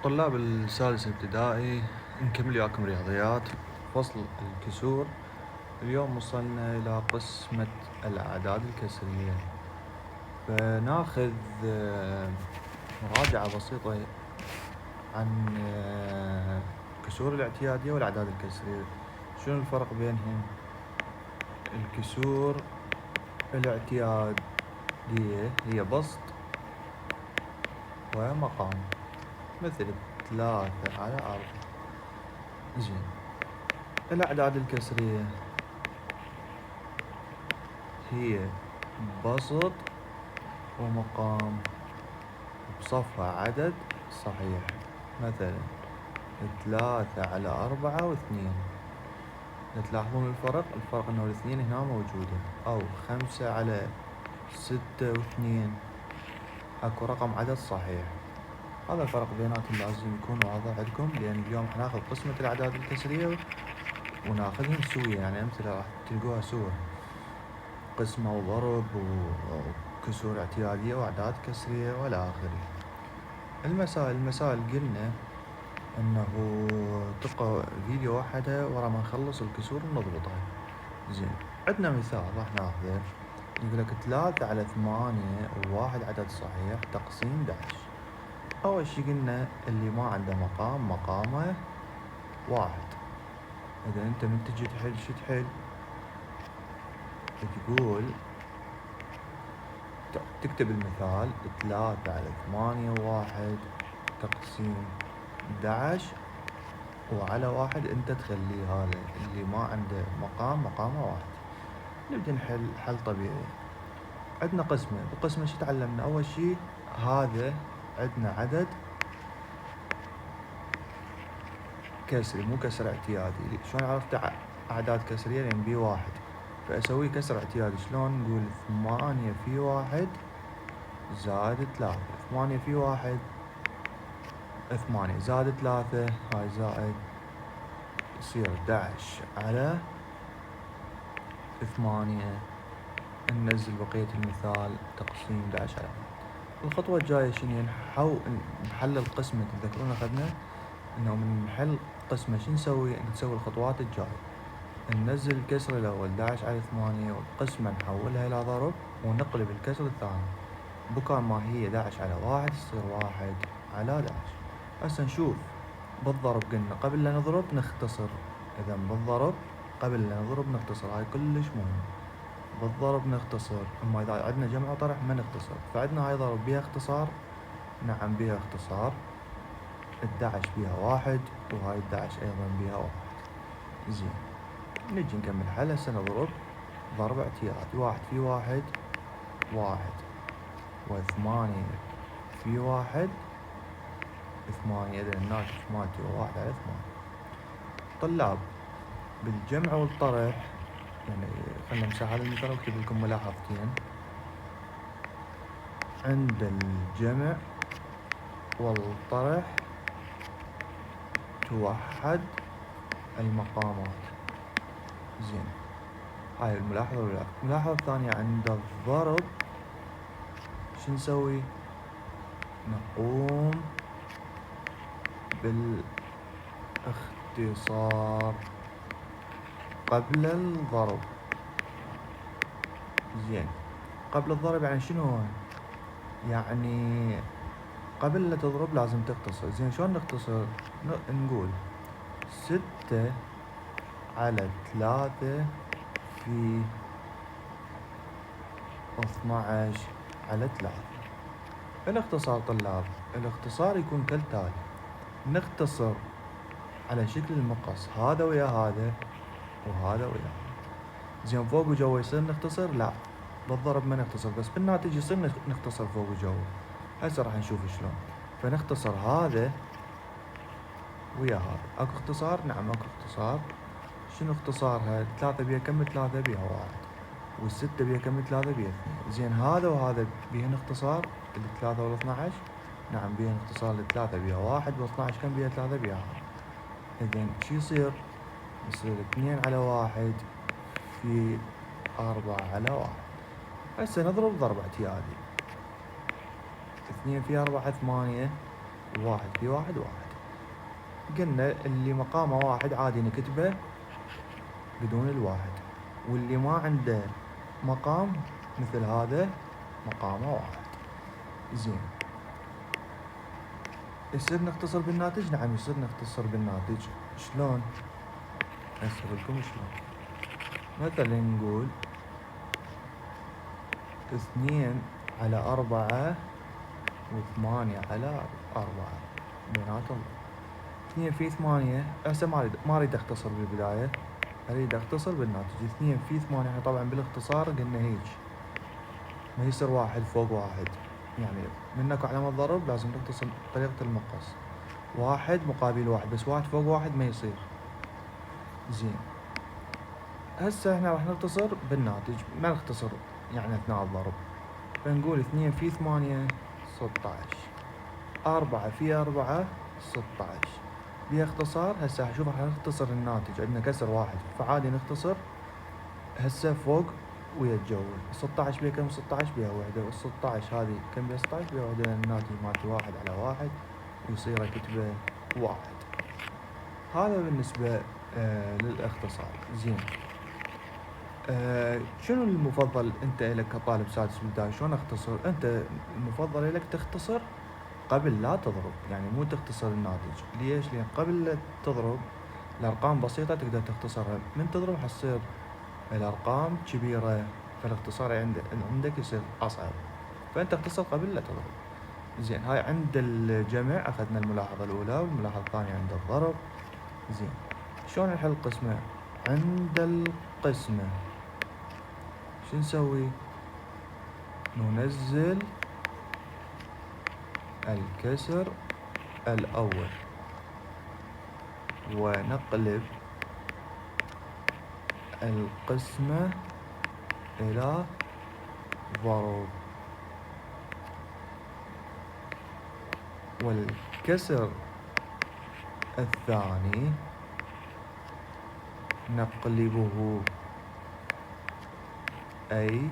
طلاب السادس ابتدائي، نكمل وياكم رياضيات فصل الكسور. اليوم وصلنا إلى قسمة الأعداد الكسرية، فناخذ مراجعة بسيطة عن الكسور الاعتيادية والأعداد الكسرية. شنو الفرق بينهم؟ الكسور الاعتيادية هي بسط ومقام، مثل 3/4. زين. الأعداد الكسرية هي بسط ومقام بصفها عدد صحيح، مثلا 3/4 و2. تلاحظون الفرق انه الاثنين هنا موجودة، او 5/6 و2، اكو رقم عدد صحيح. هذا الفرق بيناتهم لازم يكون واضح عندكم، لان اليوم حناخذ قسمة الاعداد الكسرية وناخذهم سوية، يعني امثلة راح تلقوها سوا، قسمة وضرب وكسور اعتيادية واعداد كسرية والى اخره. المسائل قلنا انه تبقى فيديو واحدة ورا ما نخلص الكسور ونضبطها. زين، عندنا مثال راح ناخذه، يقول لك 3/8 و1 عدد صحيح تقسيم 11. اول شي قلنا اللي ما عنده مقام مقامه 1. اذا انت من تجي تحل شو تحل؟ تقول تكتب المثال 3/8 و1 تقسيم 11، وعلى 1 انت تخليه هذا اللي ما عنده مقام مقامه 1. نبدأ نحل حل طبيعي. عندنا بالقسمة شو تعلمنا؟ أول شي هذا عندنا عدد كسري مو كسر اعتيادي. شلون عرفت أعداد كسرية؟ لأن بي 1، فأسوي كسر اعتيادي. شلون؟ نقول 8 في 1 زائد 3. 8 في 1 8 زائد 3 هاي زائد، يصير 11/8. ننزل بقية المثال تقسيم 11/1. الخطوة الجاية شنو؟ نحلل قسمة. تذكرون أخذنا إنه من نحل قسمة شو نسوي؟ نسوي الخطوات الجاية. ننزل الكسر الأول 11/8، والقسمة نحولها إلى ضرب ونقلب الكسر الثاني. بكان ما هي 11/1 تصير 1/11. هسه نشوف بالضرب. قلنا قبل لا نضرب نختصر. إذا بالضرب قبل لا نضرب نختصر، هاي كلش مهم. بالضرب نختصر، اما اذا عندنا جمع وطرح ما نختصر. فعندنا هاي ضرب بيها اختصار، نعم بيها اختصار. 11 بيها 1، وهاي 11 ايضا بيها 1. زين، نجي نكمل حل. هسه نضرب ضرب اعتيادي. 1 في 1 1، و8 في 1 8. اذا الناتج مالتي 1/8. طلاب، بالجمع والطرح، يعني خلنا نمسح هذا المثال واكتب لكم ملاحظتين. عند الجمع والطرح توحد المقامات. زين، هاي الملاحظة الأولى. الملاحظة الثانية، عند الضرب شو نسوي؟ نقوم بالاختصار قبل الضرب. زين، قبل الضرب يعني شنو هو؟ يعني قبل لا تضرب لازم تختصر. زين، شلون نختصر؟ نقول 6/3 في 12/3. الاختصار طلاب، الاختصار يكون كالتالي. نختصر على شكل المقص، هذا ويا هذا وهذا ويا هذا. زين، فوق وجوا يصير نختصر؟ لا، بالضرب ما نختصر، بس بالناتج يصير نختصر فوق وجوا. هسه راح نشوف شلون. فنختصر هذا ويا هذا. اكو اختصار؟ نعم اكو اختصار. شنو اختصارها؟ 3 بيها كم؟ 3 بيها 1. وال6 بيها كم؟ 3 بيها 2. زين، هذا وهذا بيهن اختصار؟ 3 وال12؟ نعم بيهن اختصار. 3 بيها 1 و12 كم بيها؟ 3 بيها 1. إذن شو يصير؟ يصير 2/1 في 4/1. هسه نضرب ضرب اعتيادي. 2 في 4 8، واحد في واحد واحد. قلنا اللي مقامه واحد عادي نكتبه بدون الواحد، واللي ما عنده مقام مثل هذا مقامه واحد. زين، يصير نختصر بالناتج؟ نعم يصير نختصر بالناتج. شلون؟ أشرح لكم شلون. مثلا نقول 2/4 و8/4 بيناتهم 2 في 8. هسه ما اريد اختصر بالبداية، اريد اختصر بالناتج. 2 في 8 احنا طبعا بالاختصار قلنا هيج، ما يصير واحد فوق واحد، يعني منك علامة ضرب لازم تختصر بطريقة المقص، واحد مقابل واحد، بس واحد فوق واحد ما يصير. زين، هسه احنا راح نختصر بالناتج، ما نختصر يعني اثناء الضرب. فنقول 2 في 8 16، 4 في 4 16. بيها اختصار. هسه شوف راح نختصر الناتج، عندنا كسر واحد فعادي نختصر هسه فوق ويا الجول. 16 بيها كم؟ 16 بيها وحدة، وال 16 هذه كم بيها؟ 16 بيها وحدة، لأن الناتج مالتي 1/1 ويصير اكتبه 1. هذا بالنسبة للاختصار. زين، شنو المفضل انت الك كطالب سادس ابتدائي؟ شلون اختصر؟ انت المفضل الك تختصر قبل لا تضرب، يعني مو تختصر الناتج. ليش؟ لان قبل لا تضرب الارقام بسيطة تقدر تختصرها، من تضرب حتصير الارقام كبيرة، فالاختصار عندك يصير اصعب، فانت اختصر قبل لا تضرب. زين، هاي عند الجمع اخذنا الملاحظة الاولى، والملاحظة الثانية عند الضرب. زين، شلون نحل القسمة؟ عند القسمة شو نسوي؟ ننزل الكسر الأول ونقلب القسمة إلى ضرب، والكسر الثاني نقلبه، أي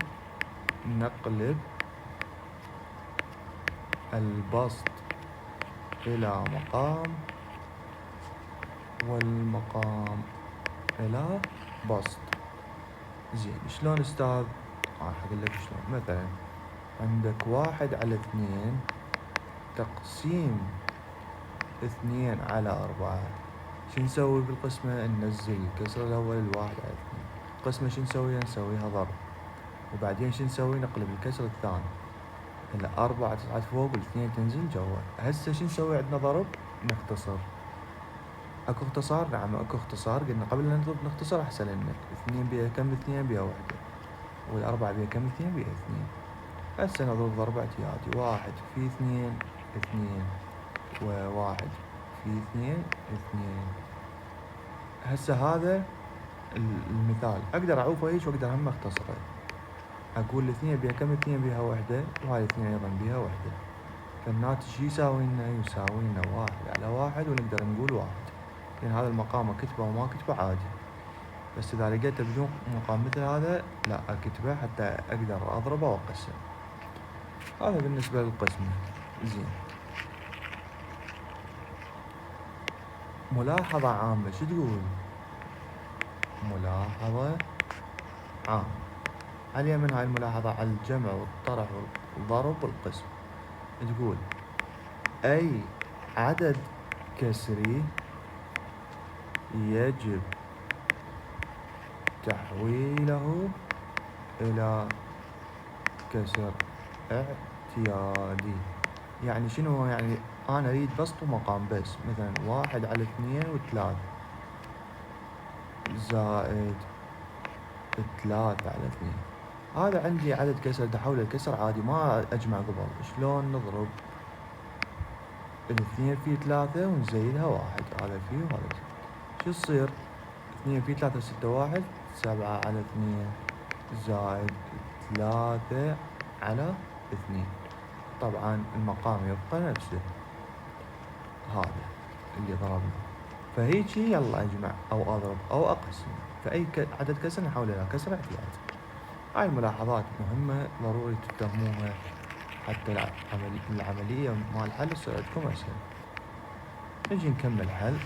نقلب البسط إلى مقام والمقام إلى بسط. زين، شلون أستاذ؟ راح أقول لك شلون. مثلا عندك 1/2 تقسيم 2/4. شو نسوي بالقسمة؟ ننزل الكسر الأول 1/2. القسمة شو نسويها؟ نسويها ضرب، وبعدين شو نسوي؟ نقلب الكسر الثاني، 4 تصعد فوق والاثنين تنزل جوا. هسه شو نسوي؟ عندنا ضرب نختصر. اكو اختصار؟ نعم اكو اختصار. قلنا قبل لا نضرب نختصر احسن لنا. 2 بيها كم؟ 2 بيها وحدة، والأربعة بيها كم؟ 2 بيها 2. هسه نضرب ضرب اعتيادي، 1 في 2 2، و1 في 2 2. هسه هذا المثال اقدر اعوفه هيك واقدر هم اختصره. اقول الاثنين بيها كم؟ 2 بيها وحدة، وهاي الاثنين ايضا بيها وحدة، فالناتج شو يساوي لنا؟ يساوي لنا 1/1، ونقدر نقول 1. لأن هذا المقام أكتبه وما أكتبه عادي، بس إذا لقيته بدون مقام مثل هذا لا أكتبه حتى أقدر أضربه وأقسم. هذا بالنسبة للقسمة. زين، ملاحظة عامة شو تقول؟ ملاحظة عامة عليها من هاي الملاحظة على الجمع والطرح والضرب والقسم. تقول أي عدد كسري يجب تحويله إلى كسر اعتيادي. يعني شنو؟ يعني أنا أريد بسط ومقام بس، مثلا 1/2 و3 زائد 3/2. هذا عندي عدد كسر، تحوله لكسر عادي ما أجمع قبل. شلون نضرب؟ 2 في 3 ونزيدها 1، هذا فيه وهذا فيه. شو يصير؟ 2 في 3 6 1، 7/2 زائد 3/2. طبعا المقام يبقى نفسه، هذا اللي ضربنا. فهيجي يلا أجمع أو أضرب أو أقسم، فأي عدد كسر نحول إلى كسر اعتيادي. هاي الملاحظات مهمة ضروري تتهموها حتى العملية مال الحل تصير عندكم أسهل. نجي نكمل حل.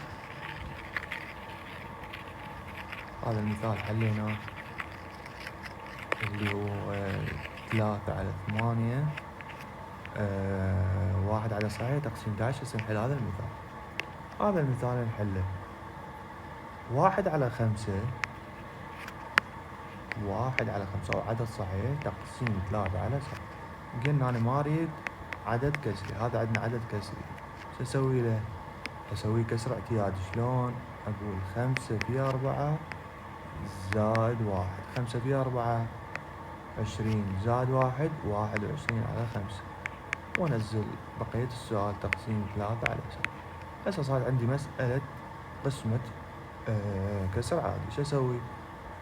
هذا المثال حليناه اللي هو 3/8 1/صحيح تقسيم 11. هسه نحل هذا المثال. هذا المثال نحله 1/5 أو عدد صحيح تقسيم 3/7. قلنا أنا ما أريد عدد كسري، هذا عندنا عدد كسري. شو أسوي له؟ أسوي كسر اعتيادي. شلون؟ أقول 5/4 زائد 1. 5/4 20 زائد 1 21/5. وأنزل بقية السؤال تقسيم 3/7. هسه صار عندي مسألة قسمة كسر عادي. شو أسوي؟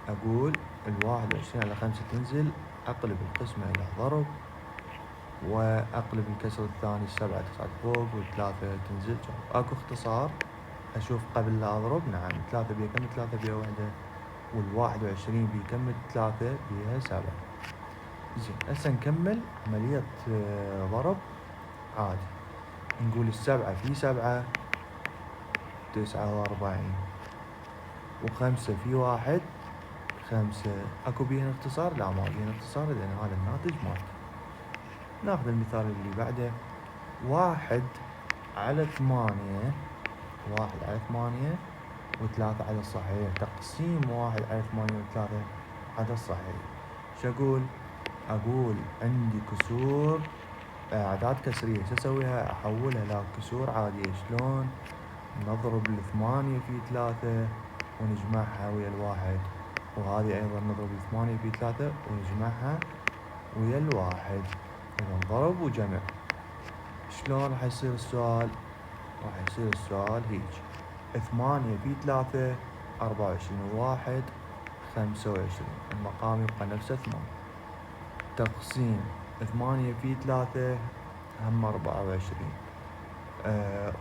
أقول 21/5 تنزل، أقلب القسمة إلى ضرب، وأقلب الكسر الثاني 7 تصعد فوق، والثلاثة تنزل جنب. أكو اختصار أشوف قبل لا أضرب. نعم 3 بيها كم؟ 3 بيها 1، وال21 بيها كم؟ 3 بيها 7. زين هسه نكمل عملية ضرب عادي. نقول 7 في 7 49، و5 في 1 5. أكو بيهن اختصار؟ لا ما بيهن اختصار، لأن هذا الناتج مالته. ناخذ المثال اللي بعده. 1/8 و3 عدد صحيح تقسيم 1/8 و3 عدد صحيح. شو أقول؟ أقول عندي كسور أعداد كسرية. شو أسويها؟ أحولها لكسور عادية. شلون؟ نضرب 8 في 3 ونجمعها ويا 1، وهذه أيضا نضرب 8 في 3 ونجمعها ويا 1. إذا ضرب وجمع. شلون راح يصير السؤال؟ راح يصير السؤال هيج: 8 في 3 24، و1 25. المقام يبقى نفسه 8. تقسيم 8 في 3 هم 24،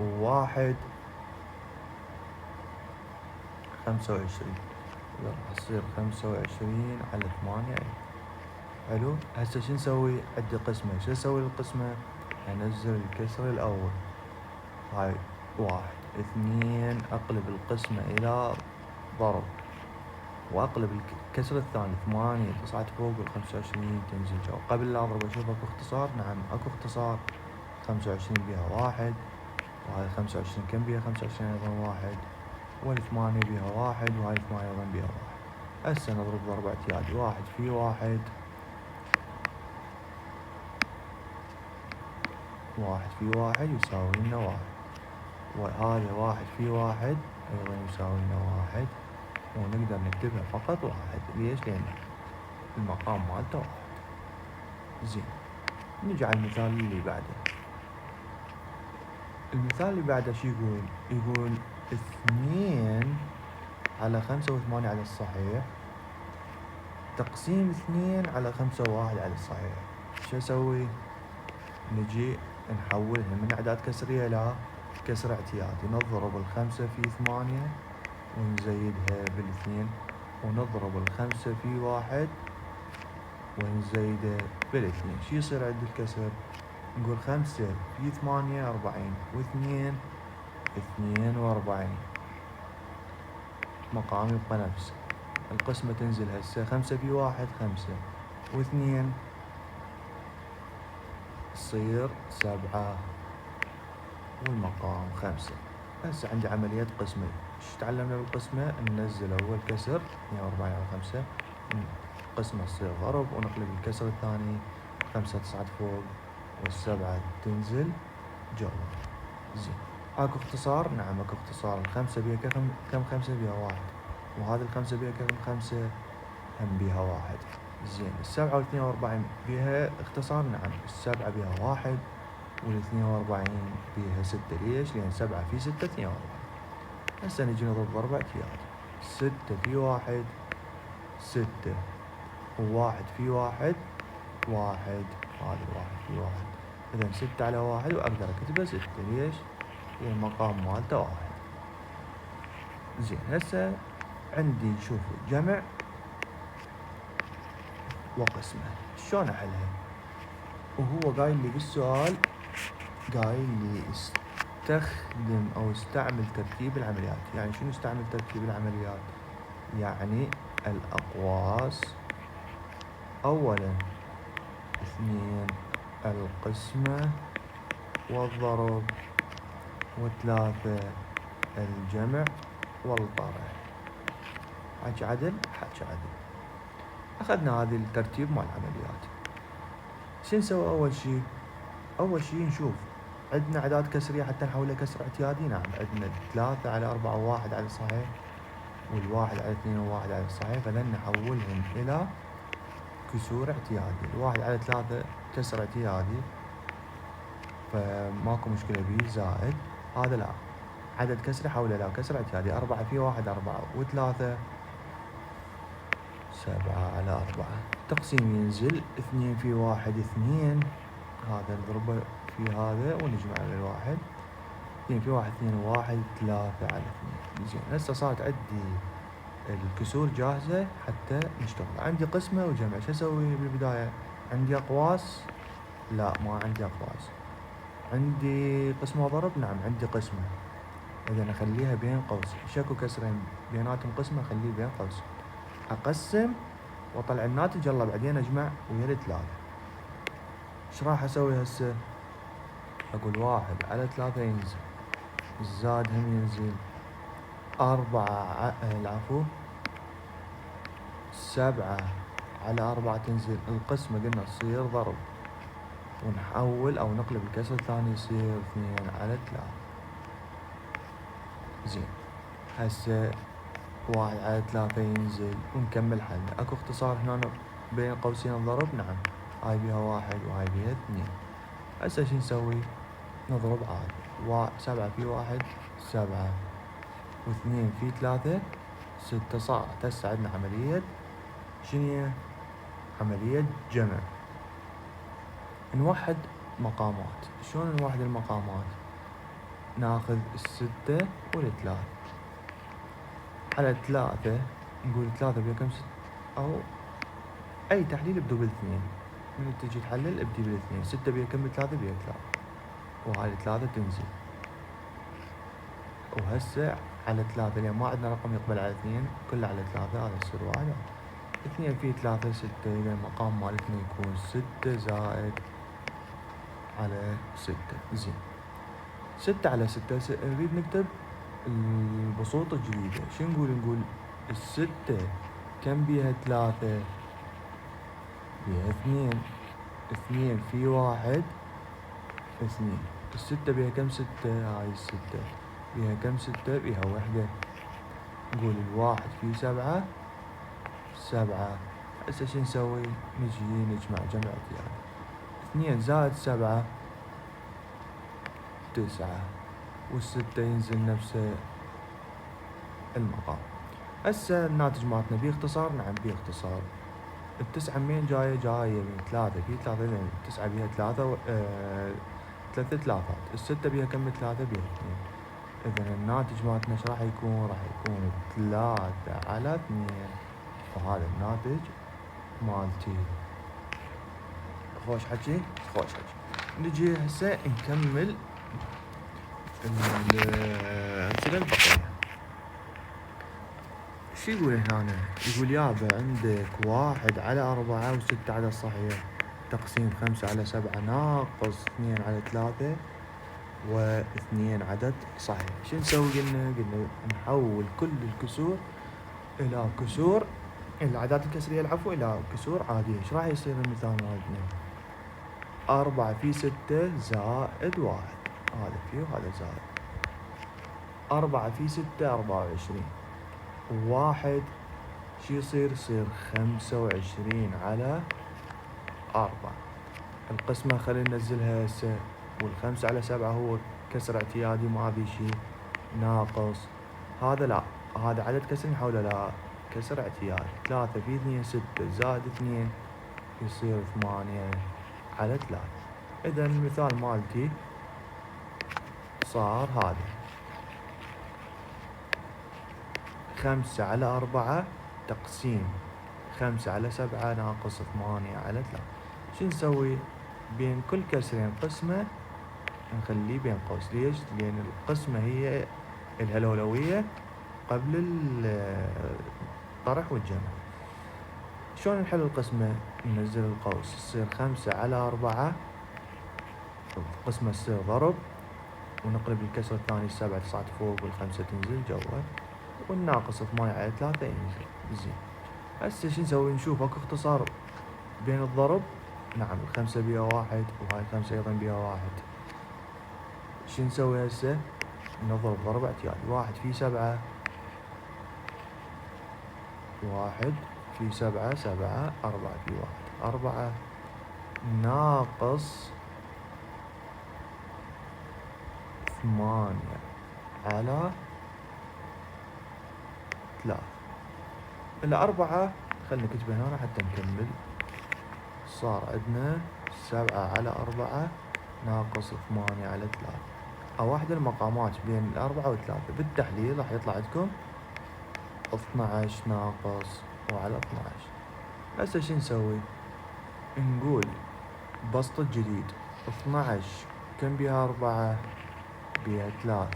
و1 25. راح تصير 25/8. حلو. هسه شو نسوي؟ عندي قسمة. شو اسوي للقسمة؟ انزل الكسر الاول، هاي 1 2، اقلب القسمة الى ضرب، واقلب الكسر الثاني 8 تصعد فوق، وال25 تنزل جوا. قبل لا اضرب اشوف اكو اختصار؟ نعم اكو اختصار. 25 بيها 1، وهاي 25 كم بيها؟ 25 ايضا 1، وال8 بيها 1، وهاي 8 ايضا بيها 1. هسه نضرب ضرب اعتيادي. 1 في 1 يساوي لنا 1، وهذا 1 في 1 أيضا يساوي لنا 1، ونقدر نكتبها فقط 1. ليش؟ لأن المقام مالته 1. زين نجي على المثال اللي بعده. المثال اللي بعده شو يقول؟ يقول 2/5 و8 على الصحيح تقسيم 2/5 و1 على الصحيح. شو اسوي؟ نجي نحولها من أعداد كسرية إلى كسر اعتيادي. نضرب 5 في 8 ونزيدها ب2، ونضرب 5 في 1 ونزيده ب2. شو يصير عند الكسر؟ نقول 5 في 8 40، و2 42. مقام يبقى نفسه. القسمة تنزل هسه 5 في 1 5، و2 تصير 7، والمقام 5. هسه عندي عملية قسمة. شو تعلمنا بالقسمة؟ ننزل أول كسر 42 على 5، قسمة تصير ضرب، ونقلب الكسر الثاني 5 تصعد فوق، وال7 تنزل جوا. زين اكو اختصار؟ نعم اكو اختصار. ال5 بيها كم؟ 5 بيها 1، وهذه ال5 بيها كم؟ 5 هم بيها 1. زين 7 و42 بيها اختصار؟ نعم 7 بيها 1، وال42 بيها 6. ليش؟ لأن 7 في 6 42. هسه نجي نضرب ضرب اعتيادي. 6 في 1 6، و1 في 1 1، هذا 1 في 1. إذا 6 على 1، وأقدر أكتبه 6. ليش؟ لأن المقام مالته 1. زين هسه عندي شوفوا جمع وقسمة. شلون أحلها؟ وهو قايل لي بالسؤال، قايل لي استخدم أو استعمل ترتيب العمليات. يعني شنو استعمل ترتيب العمليات؟ يعني الأقواس أولا، 2 القسمة والضرب، و3 الجمع والطرح. حكي عدل، حكي عدل. أخذنا هذه الترتيب مال العمليات. شو نسوي أول شي؟ أول شي نشوف عندنا أعداد كسرية حتى نحولها كسر اعتيادي. نعم، عندنا 3 على 4 و1 على الصحيح، والواحد على 2 وواحد على الصحيح، فلن نحولهم إلى كسور اعتيادي. الواحد على 3 كسر اعتيادي فماكو مشكلة بيه، زائد هذا لا، عدد كسري حوله لا كسر اعتيادي. 4 في 1 4 و3 7 على 4. تقسيم ينزل 2 في 1 2، هذا نضربه في هذا ونجمع على الواحد. 2 في 1 2 و1 3 على 2. زين، هسه صارت عندي الكسور جاهزة حتى نشتغل. عندي قسمة وجمع، شو اسوي بالبداية؟ عندي أقواس؟ لا، ما عندي أقواس. عندي قسمة وضرب؟ نعم عندي قسمة، إذا أخليها بين قوسين. شكو كسرين بيناتهم قسمة، أخليه بين قوسين. أقسم وأطلع الناتج، يلا بعدين أجمع ويا الثلاثة. إيش راح أسوي هسه؟ أقول 1 على 3 ينزل، الزاد هم ينزل، 4 العفو 7 على 4 تنزل. القسمة قلنا تصير ضرب، ونحول أو نقلب الكسر الثاني يصير 2 على 3. زين، هسه 1 على 3 ينزل ونكمل حلنا. اكو اختصار هنا بين قوسين الضرب؟ نعم، هاي بيها 1 وهاي بيها 2. هسه شو نسوي؟ نضرب عادي. 7 في 1 7، و2 في 3 6. صارت هسه عندنا عملية شنو؟ عملية جمع. نوحد مقامات. شلون نوحد المقامات؟ ناخذ 6 و3 على 3. نقول 3 بيها كم؟ 6. أو أي تحليل ابدو بالاثنين، من تجي تحلل ابدي بالاثنين. 6 بيها كم؟ 3 بيها 3، وهاي 3 تنزل. وهسه على 3 لأن ما عندنا رقم يقبل على 2، كله على 3، هذا يصير 1. 2 في 3 6، إذا المقام مالتنا يكون 6 زائد على 6. زين، 6 على 6. نريد نكتب البسوط الجديدة. شو نقول؟ نقول 6 كم بيها 3؟ بيها 2. 2 في 1 2. 6 بيها كم؟ 6. هاي 6 بيها كم؟ 6 بيها 1. نقول 1 في 7 7. هسه شو نسوي؟ نجي نجمع جمع اعتيادي. 2 زائد 7 9، وال6 ينزل نفسه المقام. هسه الناتج مالتنا باختصار؟ نعم باختصار. 9 منين جاية؟ جاية من 3 في 3، لأن 9 بيها 3 3 ثلاثات. 6 بيها كم؟ 3 بيها 2. إذا الناتج مالتنا ايش راح يكون؟ راح يكون 3 على 2. وهذا الناتج مالتي. خوش حكي، خوش حكي. نجي هسه نكمل الأمثلة البقية. شو يقول هنا؟ يقول يابا عندك 1 على 4 و6 على الصحيح، تقسيم 5 على 7 ناقص 2 على 3 و2 عدد صحيح. شو نسوي؟ قلنا نحول كل الكسور إلى كسور، الأعداد الكسرية العفو، إلى كسور عادية. ايش راح يصير المثال مالتنا؟ 4 في 6 زائد 1، هذا فيه وهذا زائد. 4 في 6 24، وواحد شو يصير؟ يصير 25 على 4. القسمة خلينا ننزلها هسه، وال5 على 7 هو كسر اعتيادي ما في شي، ناقص هذا لا، هذا عدد كسر نحوله لا كسر اعتيادي. 3 في 2 6 زائد 2 يصير 8 على 3. إذا المثال مالتي صار هذا 5 على 4 تقسيم 5 على 7 ناقص 8 على 3. شو نسوي؟ بين كل كسرين قسمة نخليه بين قوس. ليش؟ لأن القسمة هي الهلولوية قبل الطرح والجمع. شلون نحل القسمة؟ ننزل القوس تصير 5/4، القسمة تصير ضرب، ونقلب الكسر الثاني 7 9 فوق وال5 تنزل جوا، والناقص 8/3 ينزل. زين، هسه شو نسوي؟ نشوف اكو اختصار بين الضرب. نعم، ال5 بيها 1 وهاي 5 ايضا بيها 1. شو نسوي هسه؟ نضرب ضرب اعتيادي. 1 في 7، 1 في 7 7، 4 في 1 4، ناقص 8/3. الأربعة خلنا نكتبها هنا حتى نكمل. صار عندنا 7/4 ناقص 8/3. واحد المقامات بين 4 و3 بالتحليل راح يطلع عندكم 12 ناقص وعلى 12. هسه شو نسوي؟ نقول بسط الجديد. 12 كم بيها 4؟ بيها 3.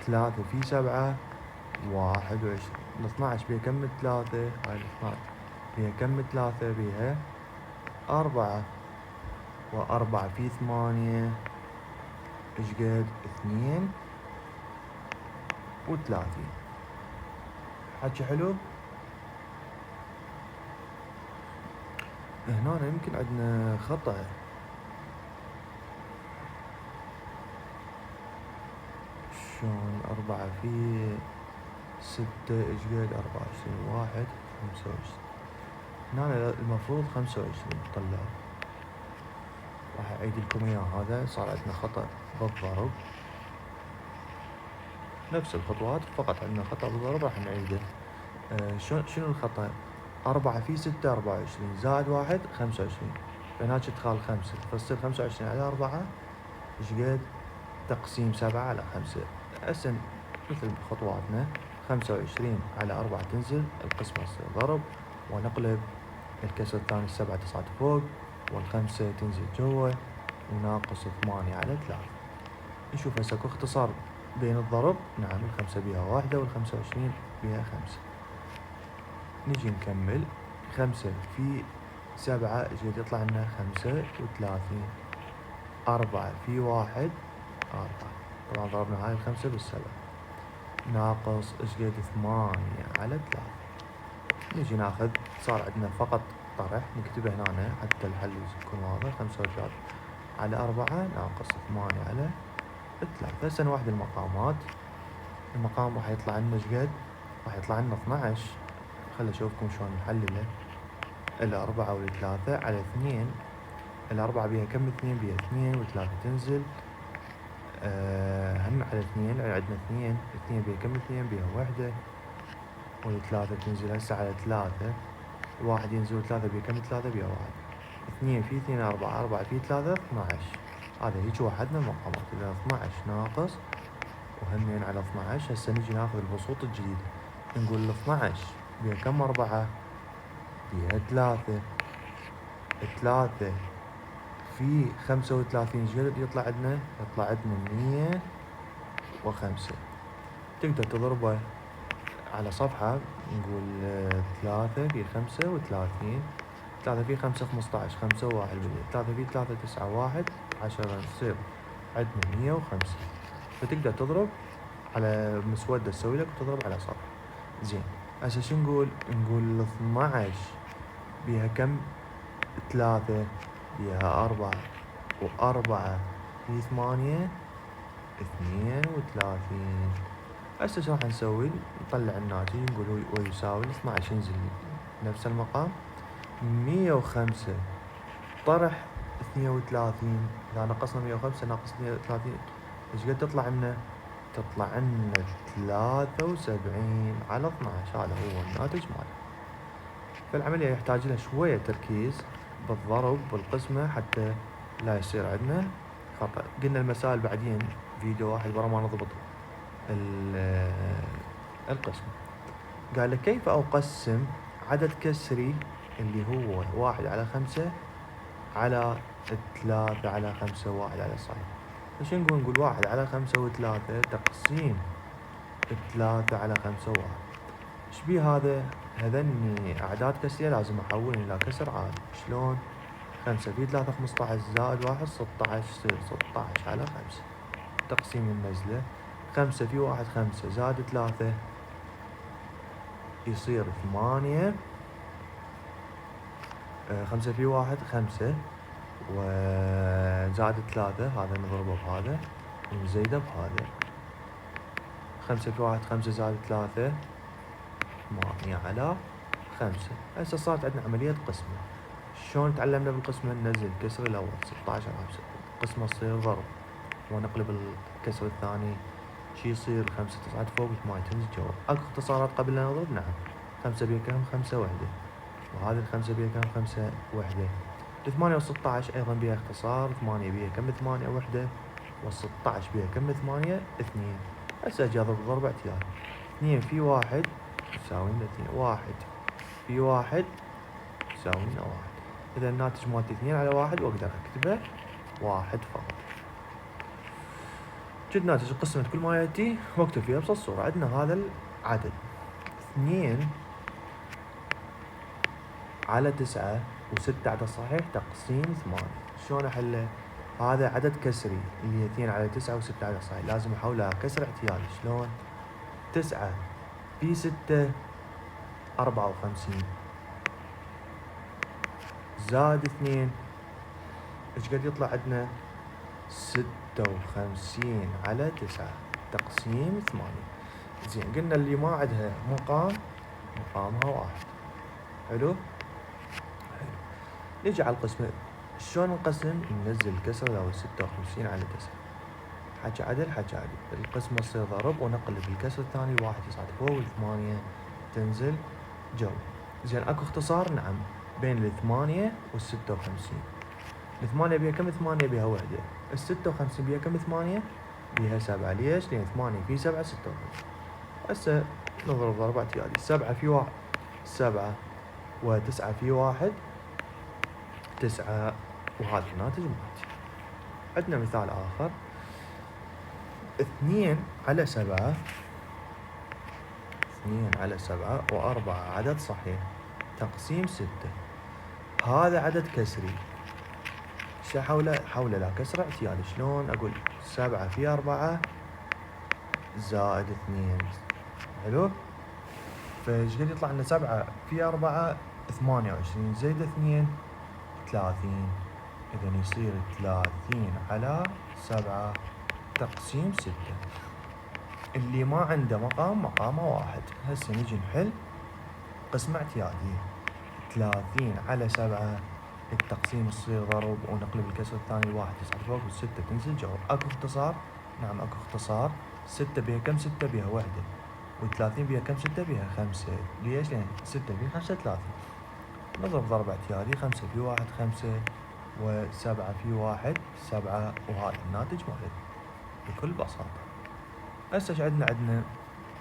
3 في 7 21. ال 12 بيها كم 3؟ هاي ال 12 بيها كم 3؟ بيها 4. و4 في 8 ايش قد؟ 32. حكي حلو؟ هنا يمكن عندنا خطأ. شلون 4 في 6 ايش قد؟ 24. 1 25. هنا المفروض 25 طلع. راح اعيد لكم اياه. هذا صار عندنا خطأ بالضرب، نفس الخطوات فقط عندنا خطأ بالضرب راح نعيده. شنو الخطأ؟ 4 في 6 24 زائد 1 25. هناك تدخل 5 فتصير 25/4 ايش قد؟ تقسيم 7/5. هسه مثل خطواتنا 25/4 تنزل، القسمة تصير ضرب، ونقلب الكسر الثاني 7 9 فوق وال5 تنزل جوا، وناقص 8/3. نشوف هسه اكو اختصار بين الضرب. نعم، ال5 بيها 1 وال25 بيها 5. نجي نكمل. 5 في 7 ايش قد يطلع لنا؟ 35. 4 في 1 4. طبعا ضربنا هاي ال5 بال7. ناقص ايش قد؟ 8/3. نجي ناخذ، صار عندنا فقط طرح نكتبه هنا حتى الحل يكون واضح. 35/4 ناقص 8/3. هسه نوحد المقامات. المقام راح يطلع لنا ايش قد؟ راح يطلع لنا 12. خلي اشوفكم شلون نحلله. 4 و3 على 2. 4 بيها كم 2؟ بيها 2 و3 تنزل. هم على 2 عندنا 2 بيها كم 2؟ بيها 1 و3 تنزل. هسه على 3 1 ينزل 3 بيها كم 3؟ بيها 1. 2 في 2 4. 4 في 3 12. هذا هيك وحدنا المقامات. اذا 12 ناقص وهمين على 12. هسه نجي ناخذ البسوط الجديدة. نقول ال 12 بيها كم 4؟ بيها 3. 3 في 35 ايش قد يطلع عندنا؟ يطلع عندنا 105. تقدر تضربه على صفحة. نقول 3 في 35. 3 في 5 15. 5 و1 3 في 3 9 1 10. تصير عندنا 105. فتقدر تضرب على مسودة تسوي لك وتضرب على صفحة. زين، هسه شو نقول؟ نقول 12 بيها كم 3؟ بيها 4. و4 في 8 32. هسه شو راح نسوي؟ نطلع الناتج. نقول ويساوي 12 ينزل نفس المقام. 105 طرح 32. إذا نقصنا 105 ناقص 32 ايش قد تطلع لنا؟ تطلع لنا 73/12. هذا هو الناتج ماله. فالعملية يحتاج لها شوية تركيز بالضرب والقسمة حتى لا يصير عندنا خطأ. قلنا المسائل بعدين فيديو واحد برا ما نضبط القسم. قال لك كيف أقسم عدد كسري اللي هو 1/5 على 3 على 5 1 على صحيح. ايش نقول 1 على 5 و3 تقسيم 3 على 5 1. ايش بيه هذا؟ هذني اعداد كسرية لازم احول الى كسر عادي. شلون؟ 5 في 3 15 زائد 1 16 يصير 16 على 5 تقسيم النزلة. 5 في 1 5 زائد 3 يصير 8. 5 في 1 5 وزائد 3 هذا نضربه بهذا ونزيده بهذا. 5 في 1 5 زائد 3 8 على 5. هسه صارت عندنا عملية قسمة. شلون تعلمنا بالقسمة؟ ننزل الكسر الأول 16 على 5 قسمة تصير ضرب ونقلب الكسر الثاني شي يصير 5 تصعد فوق 8 تنزل جوا. اكو اختصارات قبل لا نضرب؟ نعم. 5 بيه كم؟ 5 وحدة. وهذه ال5 بيه كم؟ 5 وحدة. 8 و16 ايضا بيها اختصار. 8 بيه كم؟ 8 وحدة. و16 بيه كم؟ 8 2. هسه اجي اضرب ضرب اعتيادي. 2 في 1 يساوي لنا 2. 1 في 1 يساوي لنا 1. اذا الناتج مالتي 2 على 1 واقدر اكتبه 1 فقط. جد ناتج قسمة كل ما يأتي واكتب فيها بس الصورة. عندنا هذا العدد 2 على 9 و6 عدد صحيح تقسيم 8. شلون احله؟ هذا عدد كسري اللي هي 2 على 9 و6 عدد صحيح، لازم احولها كسر اعتيادي. شلون؟ 9 في 6 54 زائد 2 ايش قد يطلع عندنا؟ 56 على 9 تقسيم 8. زين قلنا اللي ما عندها مقام مقامها 1. حلو. نجي على القسمة. شلون نقسم؟ ننزل الكسر الاول 56 على 9. حكي عدل حكي عدل. القسمة تصير ضرب ونقلب الكسر الثاني 1 يصعد فوق و8 تنزل جو. زين اكو اختصار؟ نعم. بين 8 وال56. 8 بيها كم؟ 8 بيها وحدة. 56 بيها كم؟ 8 بيها 7. ليش؟ لان 8 في 7 56. هسه نضرب ضرب اعتيادي. 7 في 1 7 و9 في 1 9 وهذا الناتج مالتي. عندنا مثال آخر. 2 على 7 2 على 7 و4 عدد صحيح تقسيم 6. هذا عدد كسري. شو حوله؟ حوله لا كسر اعتيادي. شلون أقول؟ 7 في 4 زائد 2. حلو. فايش قد يطلع لنا؟ 7 في 4 28 زائد 2 30. إذا يصير 30 على 7 تقسيم 6. اللي ما عنده مقام مقامه 1. هسه نجي نحل قسمة اعتيادية. 30 على 7 التقسيم يصير ضرب ونقلب الكسر الثاني 1 يصعد فوق و6 تنزل جوا. اكو اختصار؟ نعم اكو اختصار. 6 بيها كم؟ 6 بيها وحدة. و30 بيها كم؟ 6 بيها 5. ليش؟ لان 6 بيها 5 30. نضرب ضرب اعتيادي. 5 في 1 5 و7 في 1 7 وهذا الناتج مالت بكل بساطة. هسه ايش عندنا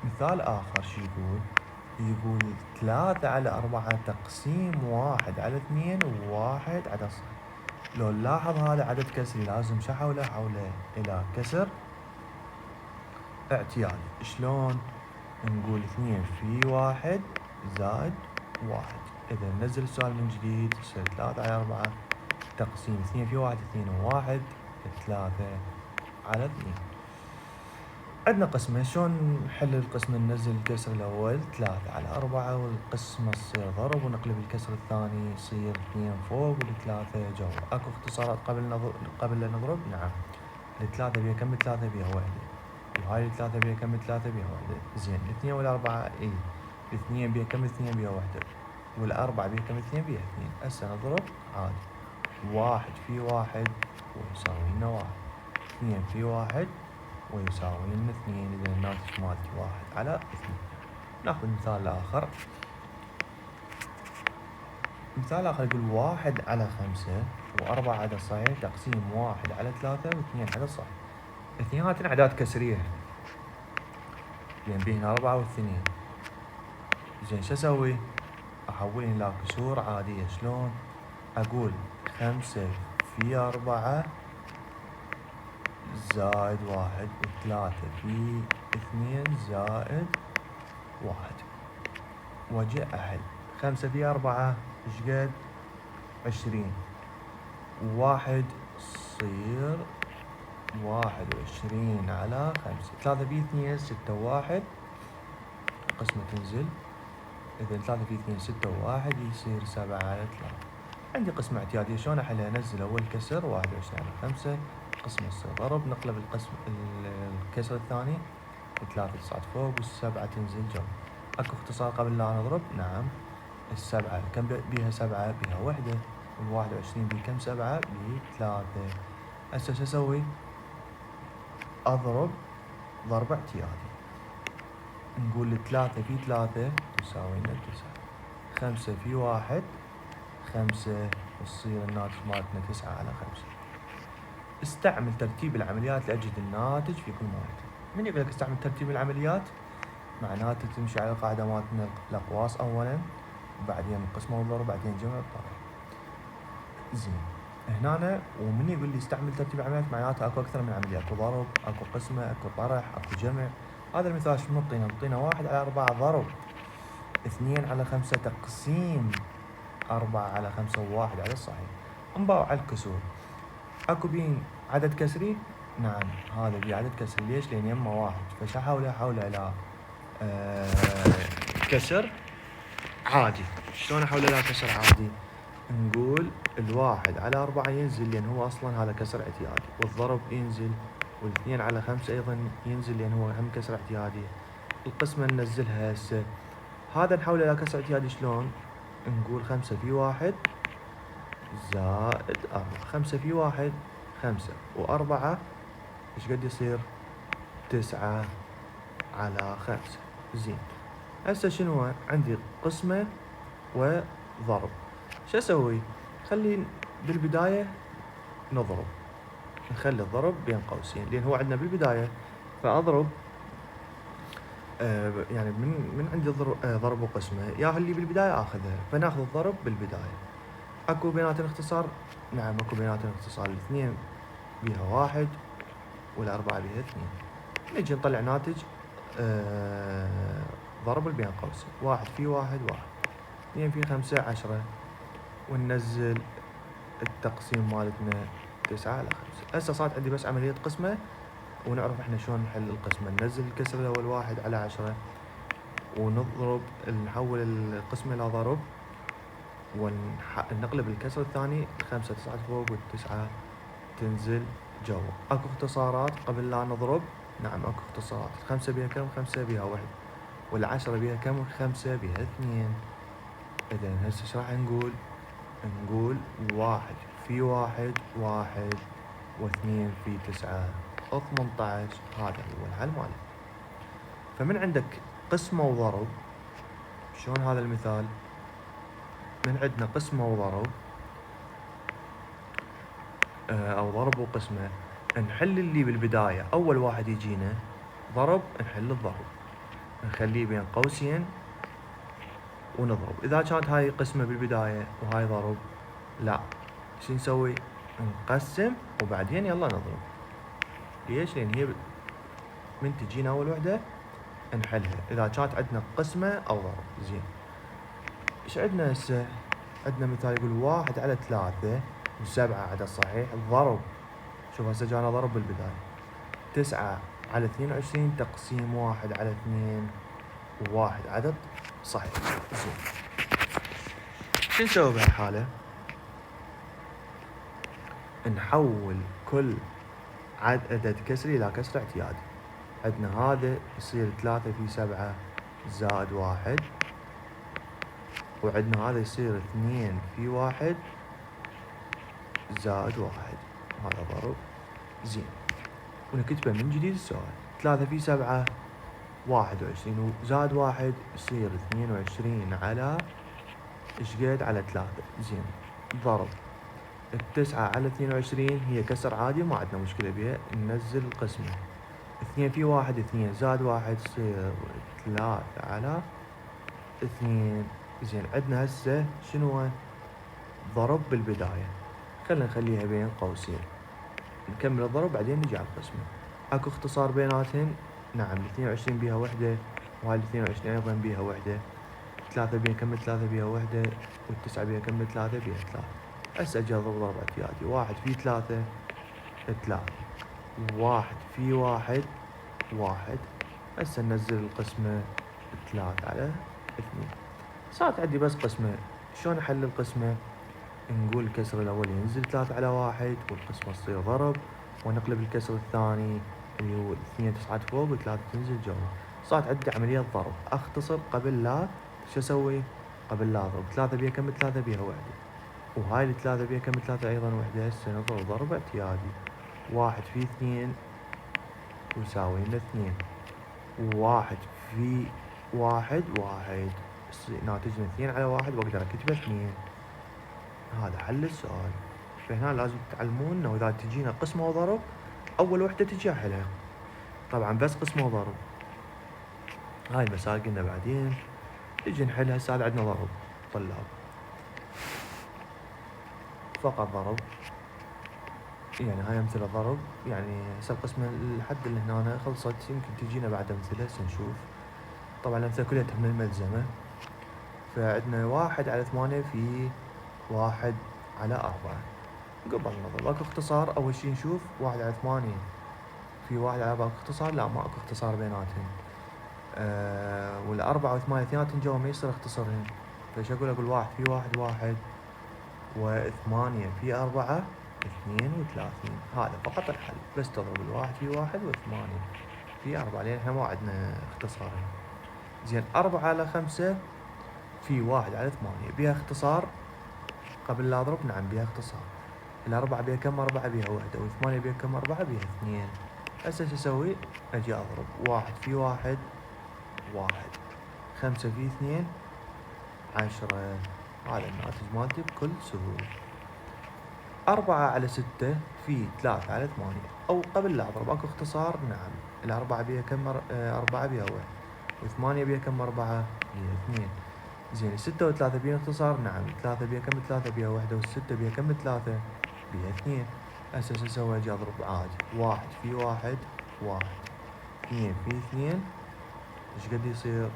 مثال آخر. شو يقول؟ يقول 3 على 4 تقسيم 1 على 2 و1 عدد صحيح. لو نلاحظ هذا عدد كسري لازم شو حوله؟ حوله إلى كسر اعتيادي. شلون؟ نقول 2 في 1 زائد 1. إذا ننزل السؤال من جديد يصير 3 على 4 تقسيم 2 في 1 2 و1 3 على 2. عندنا قسمة. شلون نحل القسمة؟ ننزل الكسر الأول 3 على 4 والقسمة تصير ضرب ونقلب الكسر الثاني يصير 2 فوق و3 جوا. اكو اختصارات قبل لا نضرب؟ نعم. 3 بيها كم؟ 3 بيها وحدة. وهاي 3 بيها كم؟ 3 بيها وحدة. زين 2 والأربعة 2 بيها كم؟ 2 بيها وحدة. والأربعة بيها كم؟ 2 بيها 2. هسه نضرب عادي. 1 في 1 ويساوي لنا 1. 2 في 1 ويساوي لنا 2. إذا الناتج مالتي 1 على 2. ناخذ مثال آخر. مثال آخر يقول 1 على 5 و4 عدد صحيح تقسيم 1 على 3 و2 عدد صحيح. اثنيناتن أعداد كسرية لأن بيهن 4 و2. زين شو أسوي؟ أحولهن إلى كسور عادية. شلون؟ أقول 5 في 4 زائد 1 و3 في 2 زائد 1. واجي احل 5 في 4 ايش قد؟ 20 و1 تصير 21 على 5. 3 في 2 6 و1 قسمة تنزل. إذا 3 في 2 6 و1 يصير 7 على 3. عندي قسمة اعتيادية شلون أحلها؟ أنزل أول كسر 21 على 5 قسمة تصير ضرب، نقلب الكسر الثاني 3 تصعد فوق والسبعة تنزل جنب. أكو اختصار قبل لا نضرب؟ نعم. السبعة كم بيها؟ 7 بيها وحدة، وال21 بيه كم؟ 7 بيه 3. هسه شو أسوي؟ أضرب ضرب اعتيادي. نقول 3 في 3 تساوي لنا 9. 5 في 1 5 وتصير الناتج مالتنا 9 على 5. استعمل ترتيب العمليات لأجد الناتج في كل مرة. من يقول لك استعمل ترتيب العمليات؟ معناته تمشي على القاعدة مالتنا الأقواس أولا، وبعدين القسمة والضرب، وبعدين جمع الضرب. زين. هنا ومن يقول لي استعمل ترتيب العمليات معناته اكو اكثر من عملية، اكو ضرب، اكو قسمة، اكو طرح، اكو جمع. هذا المثال شنو مطينا؟ مطينا 1 على 4 ضرب 2 على 5 تقسيم 4 على 5 و1 على الصحيح. نباوع على الكسور. اكو بين عدد كسري؟ نعم هذا بيه عدد كسري. ليش؟ لان يمه واحد، فش احوله؟ احوله الى كسر عادي. شلون احوله الى كسر عادي؟ نقول 1 على 4 ينزل لان هو اصلا هذا كسر اعتيادي، والضرب ينزل، وال2 على 5 ايضا ينزل لان هو هم كسر اعتيادي. القسمة ننزلها هسه. هذا نحوله الى كسر اعتيادي شلون؟ نقول 5 في 1 زائد 4. 5 في 1 5 و4 ايش قد يصير؟ 9 على 5. زين. هسه شنو عندي؟ قسمة وضرب. شو اسوي؟ خلي بالبداية نضرب، نخلي الضرب بين قوسين لان هو عندنا بالبداية، فاضرب يعني من عندي ضرب وقسمة، يا اللي بالبداية اخذها، فناخذ الضرب بالبداية. اكو بيناتهم اختصار؟ نعم اكو بيناتهم اختصار. الاثنين بيها 1 والأربعة بيها 2. نجي نطلع ناتج ضرب بين قوسين. 1 في 1 1، 2 في 5 10، وننزل التقسيم مالتنا 9 على 5. هسه صارت عندي بس عملية قسمة، ونعرف احنا شلون نحل القسمة. ننزل الكسر الأول 1 على 10، ونضرب نحول القسمة إلى ضرب، ونقلب الكسر الثاني 5 تصعد فوق والتسعة تنزل جوا. اكو اختصارات قبل لا نضرب؟ نعم اكو اختصارات. 5 بيها كم؟ 5 بيها 1. وال10 بيها كم؟ 5 بيها 2. اذا هسه ايش راح نقول؟ نقول 1 في 1 1 و2 في 9 18. هذا هو الحل ماله. فمن عندك قسمة وضرب، شلون هذا المثال؟ من عندنا قسمة وضرب او ضرب وقسمة، نحل اللي بالبداية. اول واحد يجينا ضرب، نحل الضرب، نخليه بين قوسين ونضرب. اذا كانت هاي قسمة بالبداية وهاي ضرب، لا، شو نسوي؟ نقسم وبعدين يلا نضرب. ليش؟ لان هي من تجينا اول وحدة نحلها اذا كانت عندنا قسمة او ضرب. زين. ايش عندنا هسه؟ عندنا مثال يقول 1 على 3 و7 عدد صحيح. الضرب، شوف هسه جانا ضرب بالبداية. 9 على 22 تقسيم 1 على 2 و1 عدد صحيح. زين. شو نسوي بهالحالة؟ نحول كل عدد كسري إلى كسر اعتيادي. عندنا هذا يصير 3 في 7 زائد 1، وعندنا هذا يصير 2 في 1 زائد 1. هذا ضرب. زين. ونكتبه من جديد السؤال. 3 في 7 21 وزائد 1 يصير 22 على ايش قد؟ على 3. زين. ضرب 9 على 22 هي كسر عادي ما عندنا مشكلة بها، ننزل القسمة. 2 في 1 2 زائد 1 يصير 3 على 2. زين. عندنا هسه شنو؟ ضرب بالبداية. خلينا نخليها بين قوسين. نكمل الضرب بعدين نجي على القسمة. اكو اختصار بيناتهن؟ نعم. 22 بيها وحدة، وهاي 22 ايضا بيها وحدة. 3 بيها كم 3 بيها وحدة، و9 بيها كم 3 بيها 3. هسه اجي اضرب ضرب اعتيادي. 1 في 3 3، 1 في 1 1. هسه ننزل القسمة 3 على 2. صارت عندي بس قسمة. شلون احل القسمة؟ نقول الكسر الاول ينزل 3 على 1 والقسمة تصير ضرب، ونقلب الكسر الثاني اللي هو 2 تصعد فوق و3 تنزل جوا. صارت عندي عملية ضرب. اختصر قبل لا شو اسوي؟ قبل لا اضرب 3 بيها كم 3 بيها وحدة، وهاي الثلاثة بيها كم 3 ايضا وحدة. هسه نضرب ضرب اعتيادي. 1 في 2 يساوي لنا 2، و1 في 1 1. ناتجنا 2 على 1 واقدر اكتبه 2. هذا حل السؤال. فهنا لازم تتعلمون انه اذا تجينا قسمة وضرب اول وحدة تجي احلها. طبعا بس قسمة وضرب. هاي المسائل قلنا بعدين نجي نحلها. هسه عندنا ضرب طلاب، فقط ضرب. يعني هاي امثلة ضرب. يعني هسه القسمة لحد اللي هنا خلصت، يمكن تجينا بعد امثلة. هسه نشوف. طبعا الامثلة كلها من الملزمة. فعندنا 1 على 8 في 1 على 4. قبل نضرب اكو اختصار. اول شي نشوف 1 على 8 في 1 على 4 اكو اختصار؟ لا، ما اكو اختصار بيناتهم. والأربعة وثمانية اثنيناتهم جوا ما يصير اختصرهن. فايش اقول 1 في 1 1، و8 في 4 32. هذا فقط الحل. بس تضرب 1 في 1 و8 في 4، لان احنا ما عندنا اختصارين. زين 4 على 5 في 1 على 8 بيها اختصار؟ قبل لا اضرب نعم بيها اختصار. الأربعة بيها كم 4 بيها وحدة، و8 بيها كم 4 بيها 2. هسه شو اسوي؟ اجي اضرب 1 في 1 1، 5 في 2 10. هذا الناتج مالتي بكل سهولة. 4 على 6 في 3 على 8. أو قبل لا أضرب أكو اختصار؟ نعم. الأربعة بيها كم 4 بيها 1، و8 بيها كم 4 بيها 2. زين 6 و3 بيها اختصار؟ نعم. 3 بيها كم 3 بيها 1، و6 بيها كم 3 بيها 2. هسه شو اسوي؟ اجي اضرب عادي. 1 في 1 1، 2 في 2 ايش قد يصير؟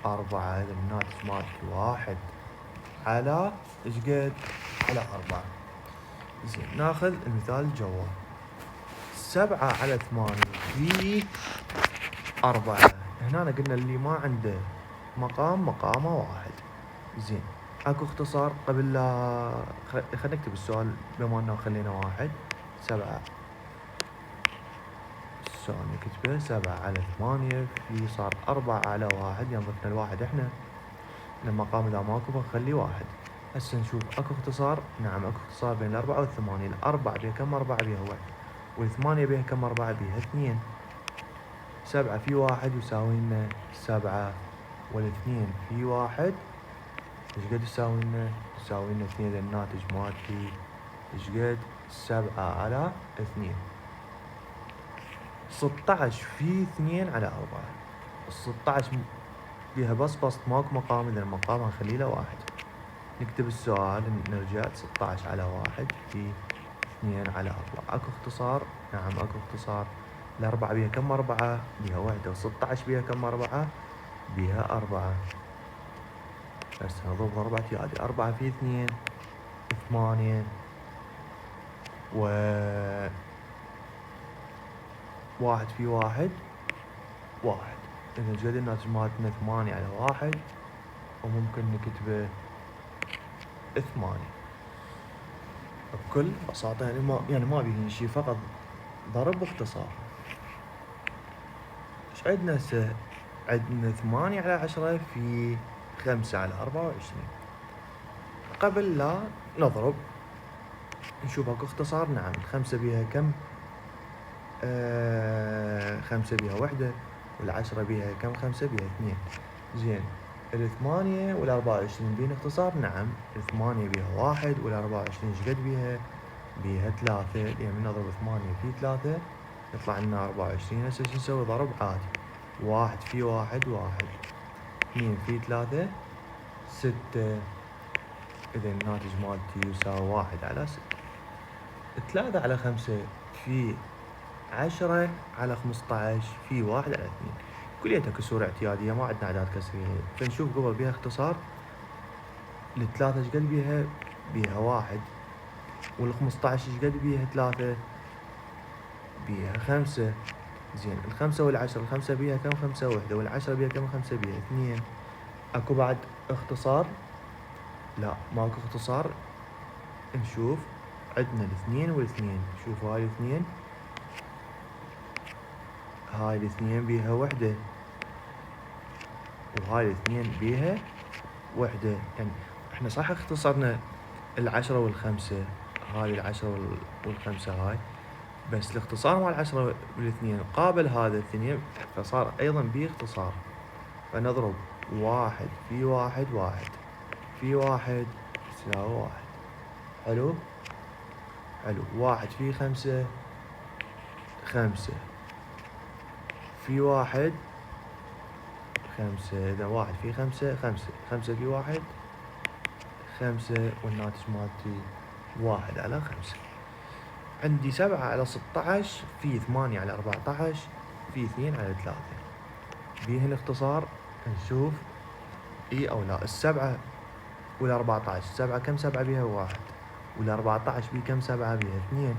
4. إذا الناتج مالتي 1 على ايش قد؟ على 4. زين ناخذ المثال جوا. 7 على 8 في 4. هنا قلنا اللي ما عنده مقام مقامه 1. زين اكو اختصار؟ قبل لا خلينا نكتب السؤال بما انه خلينا 1. 7 السؤال نكتبه 7 على 8 في صار 4 على 1. يعني ضفنا الواحد احنا المقام اذا ماكو بنخلي 1. هسه نشوف اكو اختصار؟ نعم اكو اختصار بين الأربعة والثمانية. الأربعة بيها كم 4 بيها 1، والثمانية بيها كم 4 بيها 2. 7 في 1 يساوي لنا 7، والاثنين في 1 ايش قد يساوي لنا؟ يساوي لنا 2. الناتج مالتي ايش قد؟ 7 على 2. 16 في 2 على 4. 16 بيها بس بسط ماكو مقام. اذا المقام هنخليه له 1. نكتب السؤال نرجع. 16 على 1 في 2 على 4. اكو اختصار؟ نعم اكو اختصار. الأربعة بيها كم 4 بيها 1، و16 بيها كم 4 بيها 4. هسه نضرب ضرب اعتيادي. 4 في 2 8، و 1 في 1 1. إذا جد الناتج مالتنا 8 على 1، وممكن نكتبه 8 بكل بساطة. يعني ما بيهين شي، فقط ضرب باختصار. ايش عندنا هسه؟ عندنا 8 على 10 في 5 على 24. قبل لا نضرب نشوف اكو اختصار؟ نعم. 5 بيها كم 5 بيها 1، والعشرة بيها كم 5 بيها 2. زين 8 وال24 بين اختصار؟ نعم. 8 بيها 1، وال24 ايش قد بيها؟ بيها 3. يعني من نضرب 8 في 3 يطلع لنا 24. هسه شو نسوي؟ ضرب عادي. 1 في 1 1، 2 في 3 6. إذا الناتج مالتي يساوي 1 على 6. 3 على 5 في 10 على 15 في 1 على 2. كليتها كسور اعتيادية، ما عندنا أعداد كسرية. فنشوف قبل بيها اختصار. الثلاثة ايش قد بيها؟ بيها 1. وال15 ايش قد بيها 3؟ بيها 5. زين الخمسة والعشرة، الخمسة بيها كم؟ 5 وحدة. والعشرة بيها كم؟ 5 بيها 2. اكو بعد اختصار؟ لا ماكو اختصار. نشوف عندنا الاثنين والاثنين. شوف هاي الاثنين، هاي الاثنين بيها وحدة، وهاي الاثنين بيها وحدة. يعني احنا صح اختصرنا العشرة والخمسة، هاي العشرة والخمسة هاي، بس الاختصار مال العشرة والاثنين قابل هذا الاثنين، فصار ايضا بيه اختصار. فنضرب 1 في 1 1 في 1 يساوي 1. حلو؟ حلو. 1 في 5 5 في 1 5. إذا 1 في 5 5 5 في 1 5. والناتج مالتي 1 على 5. عندي 7 على 16 في 8 على 14 في 2 على 3. بيه الاختصار. نشوف اي او لا. السبعة وال14، السبعة كم؟ 7 بيها 1. وال14 بيه كم؟ 7 بيها 2.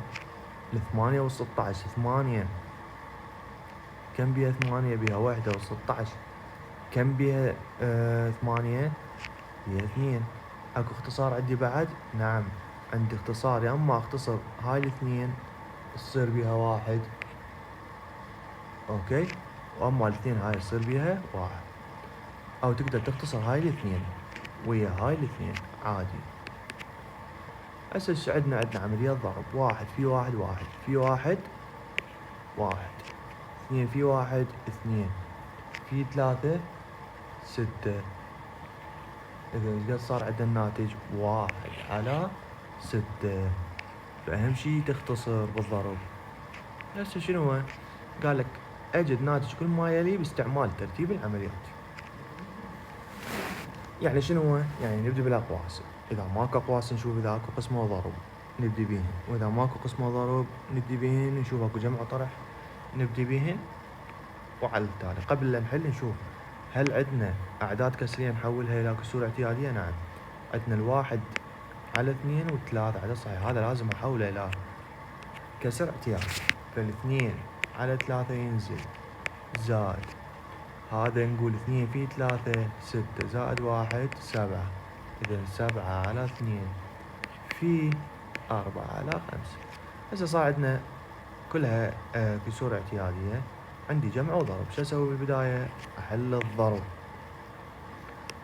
الثمانية وال16، 8 كم بيها؟ 8 بيها 1. وال16 كم بيها؟ 8 بيها 2. اكو اختصار عندي بعد؟ نعم عندي اختصار. يا اما اختصر هاي الاثنين تصير بيها 1، اوكي، واما الاثنين هاي تصير بيها 1. او تقدر تختصر هاي الاثنين ويا هاي الاثنين عادي. هسه ايش عندنا عملية ضرب. 1 في 1 1 في 1 1. 2 في 1 2 في 3 6. إذا ايش قد صار عندنا الناتج؟ 1 على 6. فأهم شي تختصر بالضرب. هسه شنو هو؟ قال لك أجد ناتج كل ما يلي باستعمال ترتيب العمليات. يعني شنو هو؟ يعني نبدأ بالأقواس. إذا ماكو أقواس نشوف إذا أكو قسمة وضرب نبدي بيهن، وإذا ماكو قسمة وضرب نبدي بيهن. نشوف أكو جمع وطرح نبدي بيهن. وعلى التالي قبل لا نحل نشوف هل عندنا أعداد كسرية نحولها إلى كسور اعتيادية؟ نعم. عندنا 1 على 2 و3 على صحيح، هذا لازم أحوله إلى كسر اعتيادي. فال2 على 3 ينزل زائد هذا، نقول 2 في 3 6 زائد 1 7. إذا 7 على 2 في 4 على 5. هسه صار عندنا كلها كسور اعتيادية. عندي جمع وضرب. شو أسوي بالبداية؟ أحل الضرب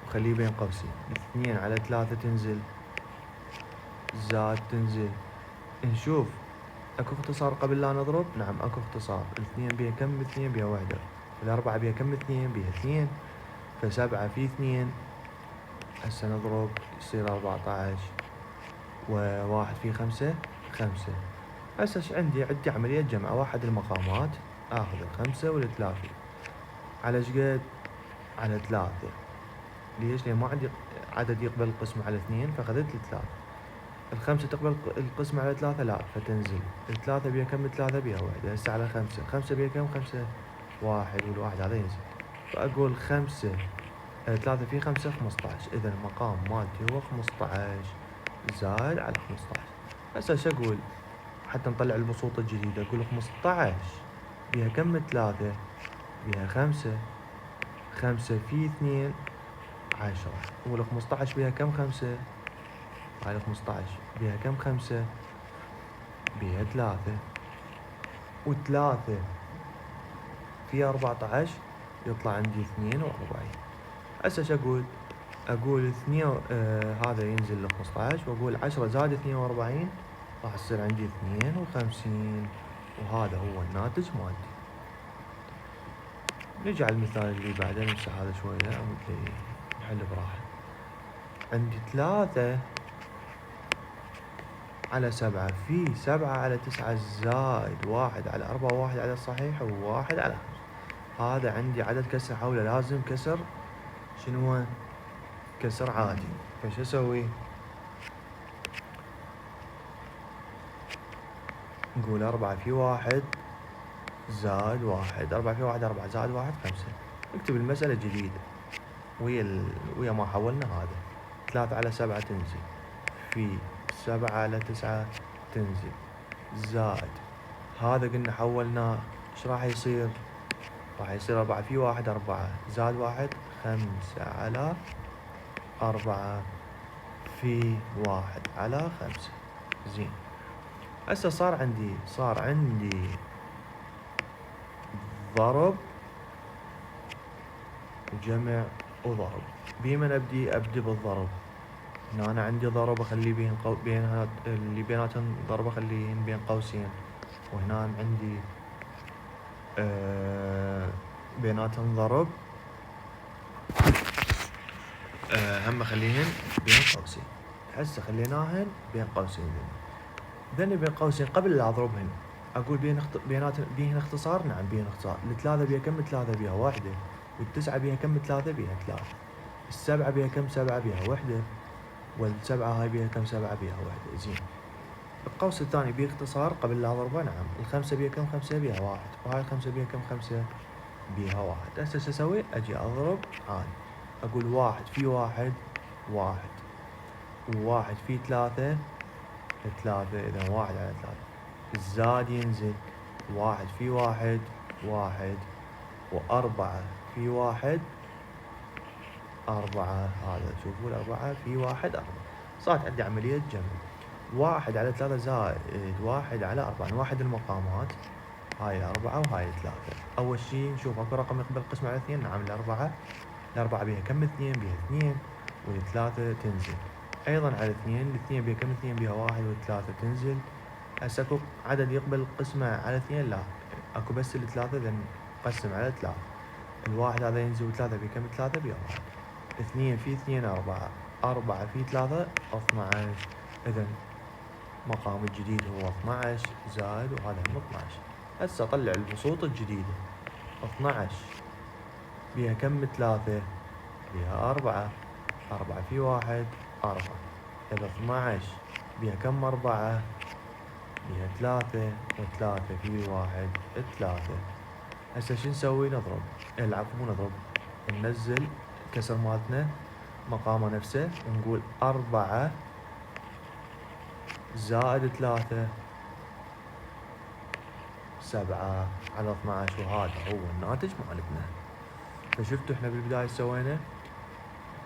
وخليه بين قوسين. 2 على 3 تنزل زائد تنزل. نشوف اكو اختصار قبل لا نضرب؟ نعم اكو اختصار. الاثنين بيها كم؟ 2 بيها 1. والأربعة بيها كم؟ 2 بيها 2. ف7 في 2. هسه نضرب يصير 14. و1 في 5 5. هسه عندي عملية جمع. واحد المقامات اخذ 5 والثلاثة على شقد؟ على 3. ليش؟ لان ما عندي عدد يقبل القسمة على 2 فاخذت 3. ال5 تقبل القسمة على 3 لا، فتنزل. ال3 بيها كم؟ 3 بيها 1. هسه على 5، 5 بيها كم؟ 5 1. والواحد هذا ينزل. فاقول 5 3 في 5 15. اذا المقام مالتي هو 15 زائد على 15. هسه ايش اقول حتى نطلع البسوط الجديدة؟ اقول 15 بيها كم؟ 3 بيها 5. 5 في 2 10. وال15 بيها كم؟ 5. هاي 15 بيها كم؟ 5 بيها 3. و3 في 14 يطلع عندي 42. هسه ايش اقول؟ اقول 2 هذا ينزل ل 15، واقول 10 زائد 42 راح تصير عندي 52. وهذا هو الناتج مالتي. نرجع المثال اللي بعده نمسح هذا شوية نحل براحة. عندي 3 على 7 في 7 على 9 زائد 1 على 4 1 على الصحيح و1 على 5. هذا عندي عدد كسر حوله لازم كسر شنو هو؟ كسر عادي. فش اسوي؟ نقول 4 في 1 زائد 1. 4 في 1 4 زائد 1 5. نكتب المسألة الجديدة ويا ما حولنا هذا. 3 على 7 تنزل في 7 على 9 تنزل زائد هذا قلنا حولناه. ايش راح يصير؟ راح يصير 4 في 1 4 زائد 1 5 على 4 في 1 على 5. زين. هسه صار عندي ضرب وجمع وضرب. بمن ابدي بالضرب. هنا انا عندي ضرب اخليه بين اللي بيناتهم ضرب اخليهن بين قوسين، وهنا عندي بيناتهم ضرب هم اخليهن بين قوسين. هسه خليناهن بين قوسين. ذني بين قوسين قبل لا اضربهن اقول بيناتهم بيهن اختصار. نعم بيهن اختصار. الثلاثة بيها كم؟ 3 بيها 1. والتسعة بيها كم؟ 3 بيها 3. السبعة بيها كم؟ 7 بيها 1. والسبعة هاي بيها كم؟ 7 بيها 1. زين. القوس الثاني بيه اختصار قبل لا اضربه. نعم. الخمسة بيها كم؟ 5 بيها 1. وهاي الخمسة بيها كم؟ 5 بيها 1. هسه شو اسوي؟ اجي اضرب هاي. اقول 1 في 1 1 و1 في 3 3. اذا 1 على 3 الزاد ينزل. 1 في 1 1 و4 في 1 4. هذا شوفوا ال4 في 1 4. صارت عندي عملية جمع. 1 على 3 زائد 1 على 4. نوحد المقامات. هاي 4 وهاي 3. أول شي نشوف اكو رقم يقبل القسمة على 2. نعم الأربعة بيها كم؟ 2 بيها 2. والثلاثة تنزل. أيضا على 2. الاثنين بيها كم؟ 2 بيها 1 والثلاثة تنزل. هسه اكو عدد يقبل القسمة على 2؟ لا. اكو بس الثلاثة. إذا نقسم على 3. الواحد هذا ينزل وثلاثة بيها كم؟ 3 بيها 1. 2 في 2 4. 4 في 3 12. إذا مقام الجديد هو 12 زائد وهذا هم 12. هسه اطلع البسوط الجديدة. 12 بيها كم؟ 3 بيها 4. 4 في 1 4. إذا 12 بيها كم؟ 4 بيها 3. و3 في 1 3. هسه شو نسوي؟ نضرب. العفو مو نضرب. ننزل كسر مالتنا مقامه نفسه ونقول 4 زائد 3 7 على 12. وهذا هو الناتج مالتنا. فشفتوا احنا بالبداية سوينا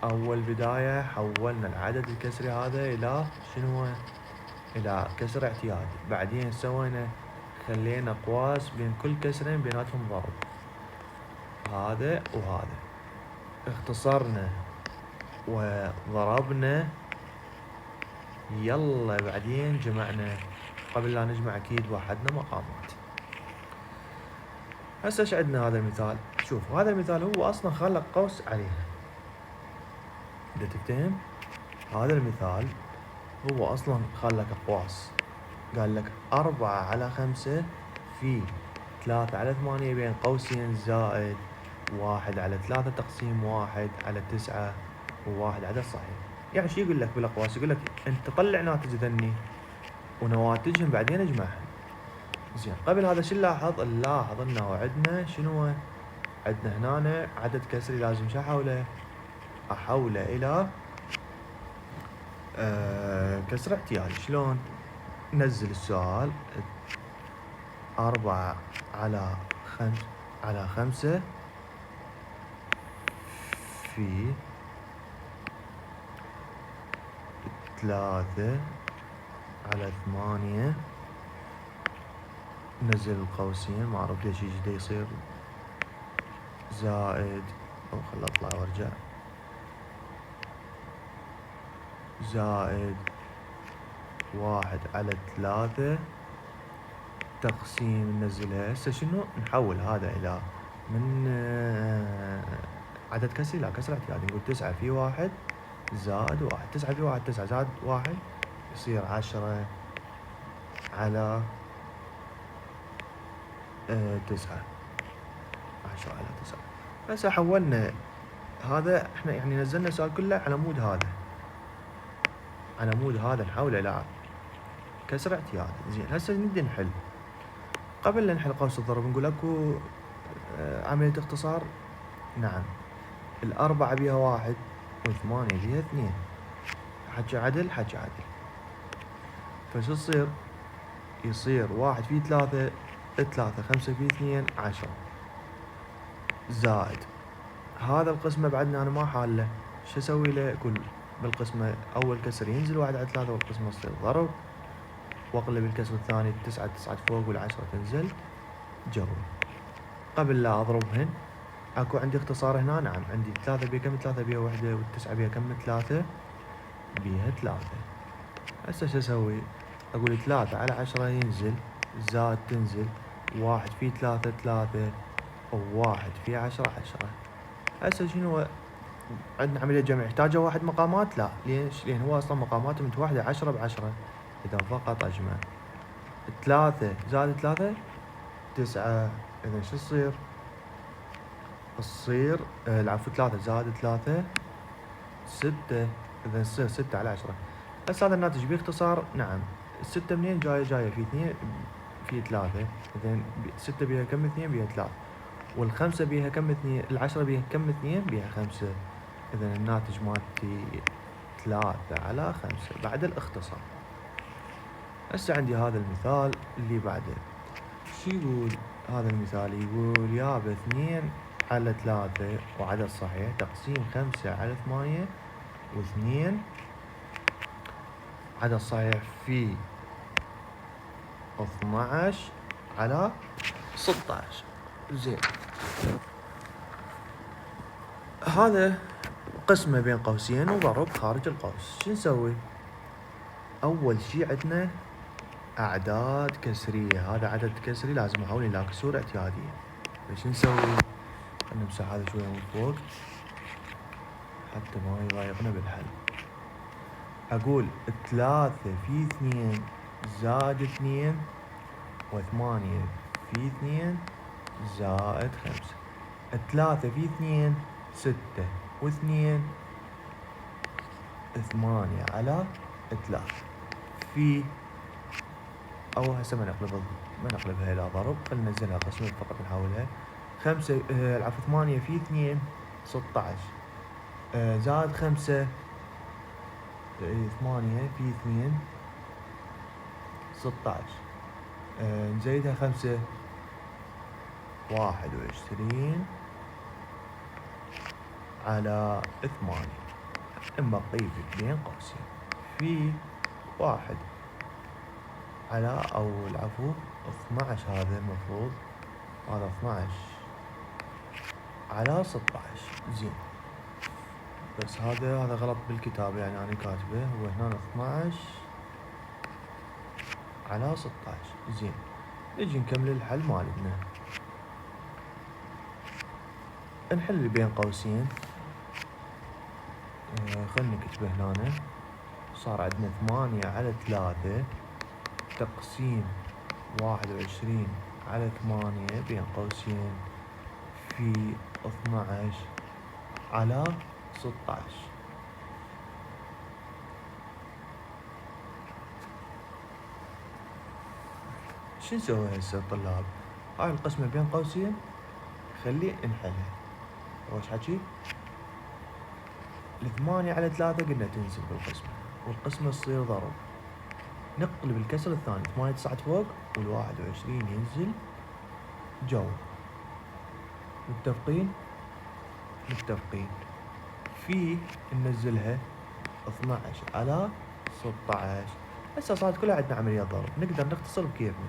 اول بداية حولنا العدد الكسري هذا الى شنو؟ الى كسر اعتيادي. بعدين سوينا خلينا قواس بين كل كسرين بيناتهم ضرب. هذا وهذا. اختصرنا وضربنا. يلا بعدين جمعنا. قبل لا نجمع اكيد وحدنا مقامات. هسه ايش عندنا؟ هذا المثال. شوف هذا المثال هو اصلا خلق قوس عليها. اذا تفتهم هذا المثال هو اصلا خلق اقواس. قال لك 4 على 5 في 3 على 8 بين قوسين زائد 1 على 3 تقسيم 1 على 9 و1 عدد صحيح. يعني شو يقول لك بالاقواس؟ يقول لك انت طلع ناتج ذني ونواتجهم بعدين اجمعهم. زين. قبل هذا شو نلاحظ؟ نلاحظ انه عندنا شنو؟ عندنا هنا عدد كسري لازم شو احوله؟ احوله الى كسر اعتيادي. شلون؟ نزل السؤال. 4 على 5 في 3 على 8. نزل القوسين. ما اعرف ليش يجي دا يصير زائد، او خل اطلع وارجع. زائد 1 على 3 تقسيم. ننزلها. هسه شنو؟ نحول هذا الى من عدد كسري الى كسر اعتيادي. نقول 9 في 1 زائد 1. 9 في 1 9 زائد 1 يصير 10 على 9. 10 على 9. هسه حولنا هذا. احنا يعني نزلنا السؤال كله على مود هذا. على مود هذا نحوله الى كسر اعتيادي. زين. هسه نبدا نحل. قبل لا نحل قوس الضرب نقول اكو عملية اختصار. نعم، الأربعة بيها واحد وثمانية بيها اثنين، حكي عدل حكي عدل. فشو تصير؟ يصير واحد في ثلاثة، ثلاثة، خمسة في اثنين، 10، زائد هذا القسمة بعدنا أنا ما حاله، شو أسوي له؟ أقول بالقسمة أول كسر ينزل واحد على ثلاثة، والقسمة تصير ضرب، وأقلب الكسر الثاني التسعة فوق والعشرة تنزل جوي. قبل لا أضربهن أكو عندي اختصار هنا. نعم، عندي ثلاثة بيها كم؟ ثلاثة بيها وحدة، والتسعة بيها كم؟ ثلاثة بيها ثلاثة. هسه شو أسوي؟ أقول 3 على 10 ينزل، زائد تنزل واحد في ثلاثة ثلاثة، وواحد في 10 10. هسه شنو عندنا؟ عملية جمع يحتاجها واحد مقامات؟ لا، ليش؟ لأن هو أصلا مقاماته متوحدة 10 ب10، إذا فقط أجمع 3 زائد 3 9. إذا شو تصير؟ تصير العفو 3 زائد 3 6. إذا تصير 6 على 10. هسه هذا الناتج باختصار. نعم، 6 منين جاية؟ جاية في 2 في 3. إذا 6 بيها كم؟ 2 بيها 3. والخمسة بيها كم؟ 2. العشرة بيها كم؟ 2 بيها 5. إذا الناتج مالتي 3 على 5 بعد الاختصار. هسه عندي هذا المثال اللي بعده. شو يقول هذا المثال؟ يقول يابا 2 على 3 وعدد صحيح تقسيم 5 على 8 و2 عدد صحيح في 12 على 16. زين، هذا قسمة بين قوسين وضرب خارج القوس. شو نسوي؟ أول شي عندنا أعداد كسرية. هذا عدد كسري لازم أحول إلى كسور اعتيادية. فش نسوي؟ خلنا نمسح هذا شوية من فوق حتى ما يضايقنا بالحل. أقول 3 في 2 زائد 2 و8 في 2 زائد 5. 3 في 2 6 و2 8 على 3 في أو هسه ما نقلبها إلى ضرب، خلينا ننزلها قسمة فقط نحولها. 5 العفو 8 في 2 16 زائد 5 8 في 2 16 نزيدها 5 21 على 8 نبقي بين قوسين في 1 على أو العفو 12. هذا المفروض هذا 12 على 16. زين، بس هذا غلط بالكتابة، يعني أنا كاتبه هو هنا 12 على 16. زين، نجي نكمل الحل مالتنا. نحل بين قوسين. خلنا نكتبه هنا. صار عندنا 8 على 3 تقسيم 21 على 8 بين قوسين في 12 على 16. شو نسوي هسه طلاب؟ هاي القسمة بين قوسين خلي نحلها. وش حكي؟ 8 على 3 قلنا تنزل بالقسمة، والقسمة تصير ضرب. نقلب الكسر الثاني 8 9 فوق وال21 ينزل جو. متفقين؟ متفقين. في ننزلها 12 على 16. هسه صارت كلها عندنا عملية ضرب، نقدر نختصر بكيفنا.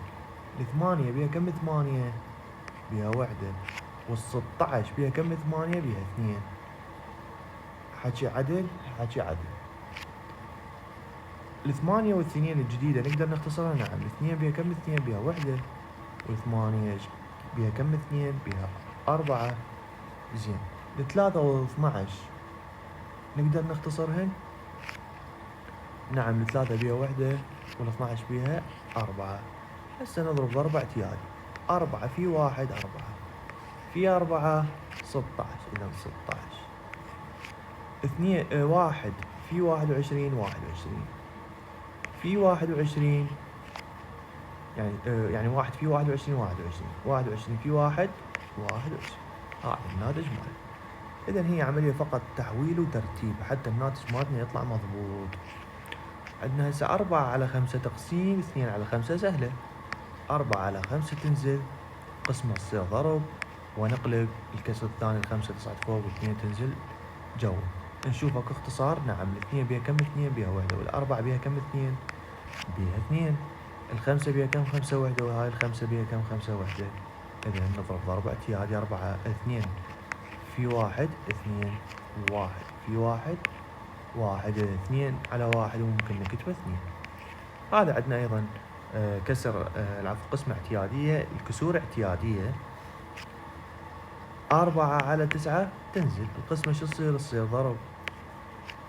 8 بيها كم؟ 8 بيها وحدة، وال16 بيها كم؟ 8 بيها 2. حكي عدل حكي عدل. 8 والاثنين الجديدة نقدر نختصرها. نعم، 2 بيها كم؟ 2 بيها وحدة، و8 بيها كم؟ 2 بيها 4. زين، 3 و12 نقدر نختصرهن. نعم، 3 بيها وحدة وال12 بيها 4. هسه نضرب ضرب اعتيادي. 4 في 1 4 في 4 16. إذا 16 2 1 في 21 21 في 21 يعني 1 في 21 21 في 1 21. هذا الناتج مالتنا. إذا هي عملية فقط تحويل وترتيب حتى الناتج مالتنا يطلع مضبوط. عندنا هسه 4 على 5 تقسيم 2 على 5 سهلة. 4 على 5 تنزل، قسمة تصير ضرب، ونقلب الكسر الثاني ال5 تصعد فوق و2 تنزل جوا. نشوف اكو اختصار. نعم، ال2 بيها كم؟ 2 بيها وحدة. والأربعة بيها كم؟ 2 بيها 2. ال5 بيها كم؟ 5 وحدة. وهاي ال5 بيها كم؟ 5 وحدة. إذا نضرب ضرب اعتيادي. 4 2 في 1 2 1 في 1 1 2 على 1 وممكن نكتبه 2. هذا عندنا أيضا كسر العفو قسمة اعتيادية. الكسور اعتيادية. 4 على 9 تنزل، القسمة شو تصير؟ تصير ضرب.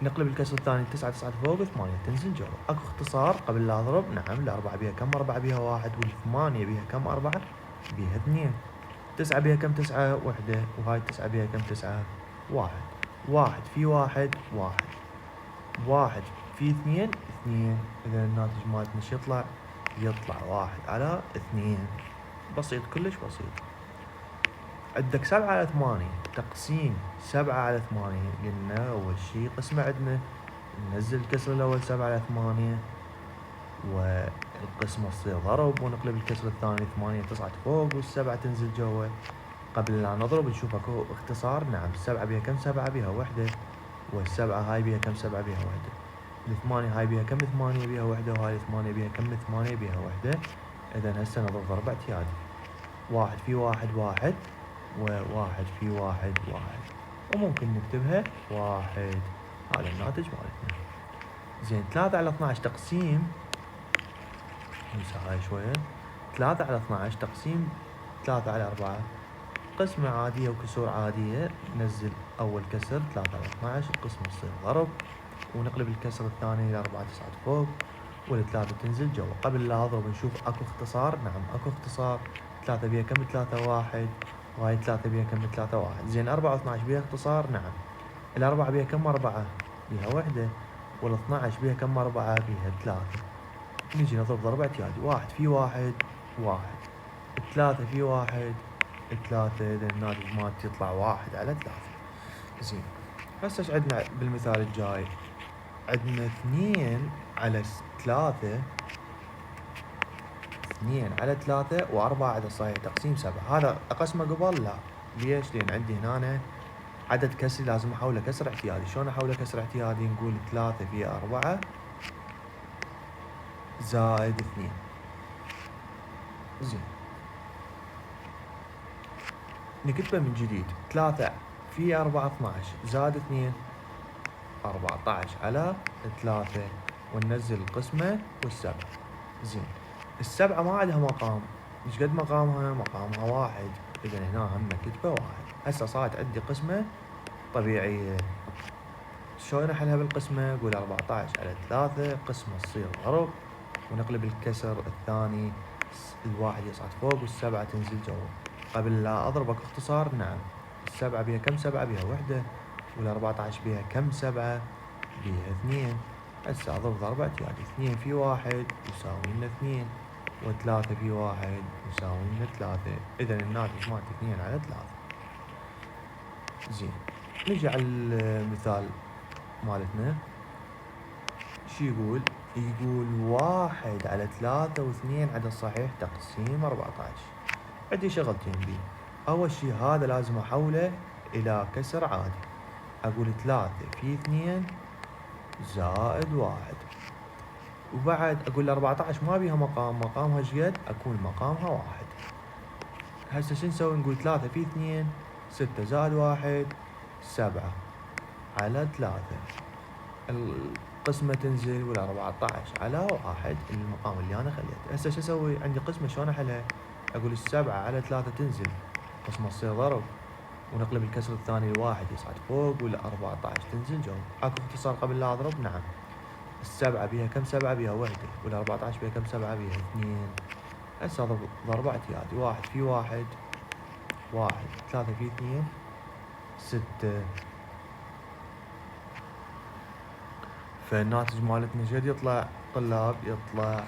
نقلب الكسر الثاني 9 تصعد فوق 8 تنزل جوا. اكو اختصار قبل لا اضرب. نعم، الأربعة بيها كم؟ 4 بيها 1. والثمانية بيها كم؟ 4 بيها 2. 9 بيها كم؟ 9 وحدة. وهاي 9 بيها كم؟ 9 1. 1 في 1 1 1 في 2 2. إذا الناتج مالتنا شو يطلع؟ يطلع 1 على 2. بسيط، كلش بسيط. عندك 7 على 8 تقسيم 7 على 8. قلنا أول شي قسمة عندنا ننزل الكسر الأول 7 على 8 والقسمة تصير ضرب، ونقلب الكسر الثاني 8 تصعد فوق والسبعة تنزل جوا. قبل لا نضرب نشوف اكو اختصار. نعم، السبعة بيها كم؟ 7 بيها وحدة. والسبعة هاي بيها كم؟ 7 بيها وحدة. الثمانية هاي بيها كم؟ 8 بيها وحدة. وهاي 8 بيها كم؟ 8 بيها وحدة. إذا هسه نضرب ضرب اعتيادي. 1 في 1 1 وواحد في 1 1 وممكن نكتبها 1. هذا الناتج مالتنا. زين، 3 على 12 تقسيم. نمسح هاي شوية. 3 على 12 تقسيم 3 على 4. قسمة عادية وكسور عادية. ننزل أول كسر 3 على 12، القسمة تصير ضرب، ونقلب الكسر الثاني ل4 تصعد فوق والثلاثة تنزل جوا. قبل لا أضرب نشوف أكو اختصار. نعم أكو اختصار. 3 بيها كم؟ 3 1. وهاي 3 بيها كم؟ 3 1. زين، 4 و12 بيها اختصار. نعم، الأربعة بيها كم؟ 4 بيها وحدة. وال12 بيها كم؟ 4 بيها 3. نجي نضرب ضرب اعتيادي. 1 في 1 1. 3 في 1 3. إذا الناتج مالتي يطلع 1 على 3. زين، هسه ايش عندنا بالمثال الجاي؟ عندنا 2 على 3. 2 على 3 و4 عدد صحيح تقسيم 7. هذا أقسمه قبل؟ لا. ليش؟ لأن عندي هنا عدد كسري لازم أحوله كسر اعتيادي. شلون أحوله كسر اعتيادي؟ نقول 3 في 4 زائد 2. زين، نكتبه من جديد. 3 في 4 12 زائد 2 14 على 3. وننزل القسمة والسبعة. زين، السبعة ما عندها مقام. ايش قد مقامها؟ مقامها 1. إذا هنا هم كتبه 1. هسه صارت عندي قسمة طبيعية. شلون أحلها بالقسمة؟ أقول 14 على 3 قسمة تصير ضرب، ونقلب الكسر الثاني الواحد يصعد فوق والسبعة تنزل جوا. قبل لا أضرب اكو اختصار. نعم، السبعة بيها كم؟ 7 بيها وحدة. وال14 بيها كم؟ 7 بيها 2. هسه أضرب ضرب اعتيادي. 2 في 1 يساوي لنا 2. و3 في 1 يساوي لنا 3. إذا الناتج مالتي 2 على 3. زين، نجي على المثال مالتنا. شو يقول؟ يقول 1 على 3 و2 عدد صحيح تقسيم 14. عندي شغلتين بيه. أول شي هذا لازم أحوله إلى كسر عادي. أقول 3 في 2 زائد 1. وبعد أقول 14 ما بيها مقام. مقامها شقد؟ أكون مقامها 1. هسه شو نسوي؟ نقول 3 في 2 6 زائد 1 7 على 3. القسمة تنزل وال14 على 1 المقام اللي أنا خليته. هسه شو أسوي؟ عندي قسمة شلون أحلها؟ أقول 7 على 3 تنزل، قسمة تصير ضرب، ونقلب الكسر الثاني الواحد يصعد فوق وال14 تنزل جوا. أكو اختصار قبل لا أضرب. نعم، السبعة بيها كم؟ 7 بيها وحدة. وال14 بيها كم؟ 7 بيها 2. هسه أضرب ضرب اعتيادي. 1 في 1 1. 3 في 2 6. فالناتج مالتنا شد يطلع طلاب؟ يطلع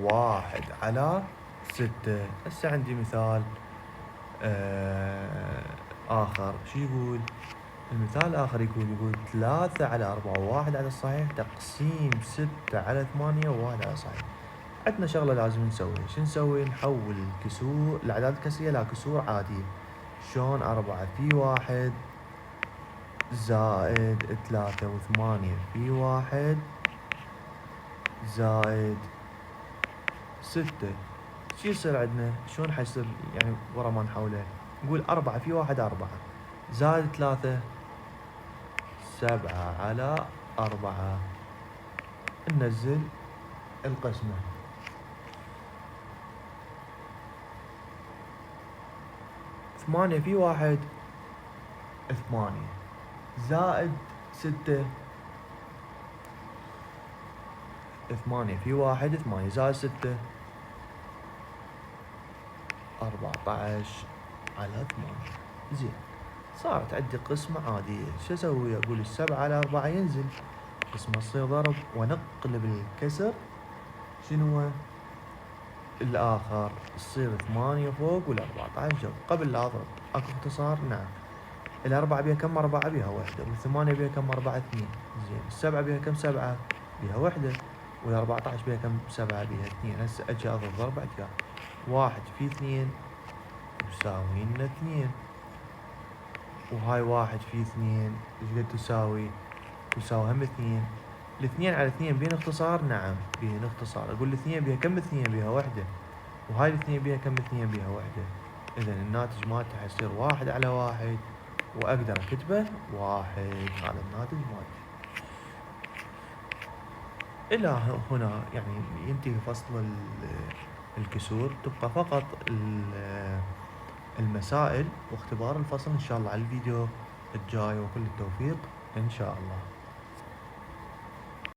1 على 6. هسه عندي مثال آخر. شو يقول؟ المثال الآخر يقول 3 على 4 و1 على الصحيح تقسيم 6 على 8 و1 على الصحيح. عندنا شغلة لازم نسويها. شو نسوي؟ نحول الكسور الأعداد الكسرية إلى كسور عادية. شلون؟ 4 في 1 زائد 3 و8 في 1 زائد 6. شو يصير عندنا؟ شلون حيصير يعني ورا ما نحوله؟ نقول 4 في 1 4 زائد 3 7 على 4. ننزل القسمة. 8 في 1 8 زائد 6. 8 في 1 8 زائد 6 14 على 8. زين، صارت عندي قسمة عادية. شو اسوي؟ اقول 7 على 4 ينزل، قسمة تصير ضرب، ونقلب الكسر شنو هو؟ الآخر. تصير 8 فوق وال14 جو. قبل لا أضرب أكو اختصار؟ نعم. 4 بيها كم 4 بيها 1، 8 بيها كم 4 2. زين، 7 بيها كم 7 بيها 1، وال14 بيها كم 7 بيها 2. هسه أجي أضرب ضرب اعتياد. 1 في 2 يساوي لنا 2، وهاي 1 في 2 ايش قد تساوي؟ تساوي هم 2. الاثنين على 2 بين اختصار؟ نعم بين اختصار. اقول الاثنين بيها كم 2 بيها 1، وهاي الاثنين بيها كم 2 بيها 1. اذا الناتج مالته حيصير 1 على 1، واقدر اكتبه 1. هذا الناتج مالته. الى هنا يعني ينتهي فصل الكسور. تبقى فقط المسائل واختبار الفصل ان شاء الله على الفيديو الجاي، وكل التوفيق ان شاء الله.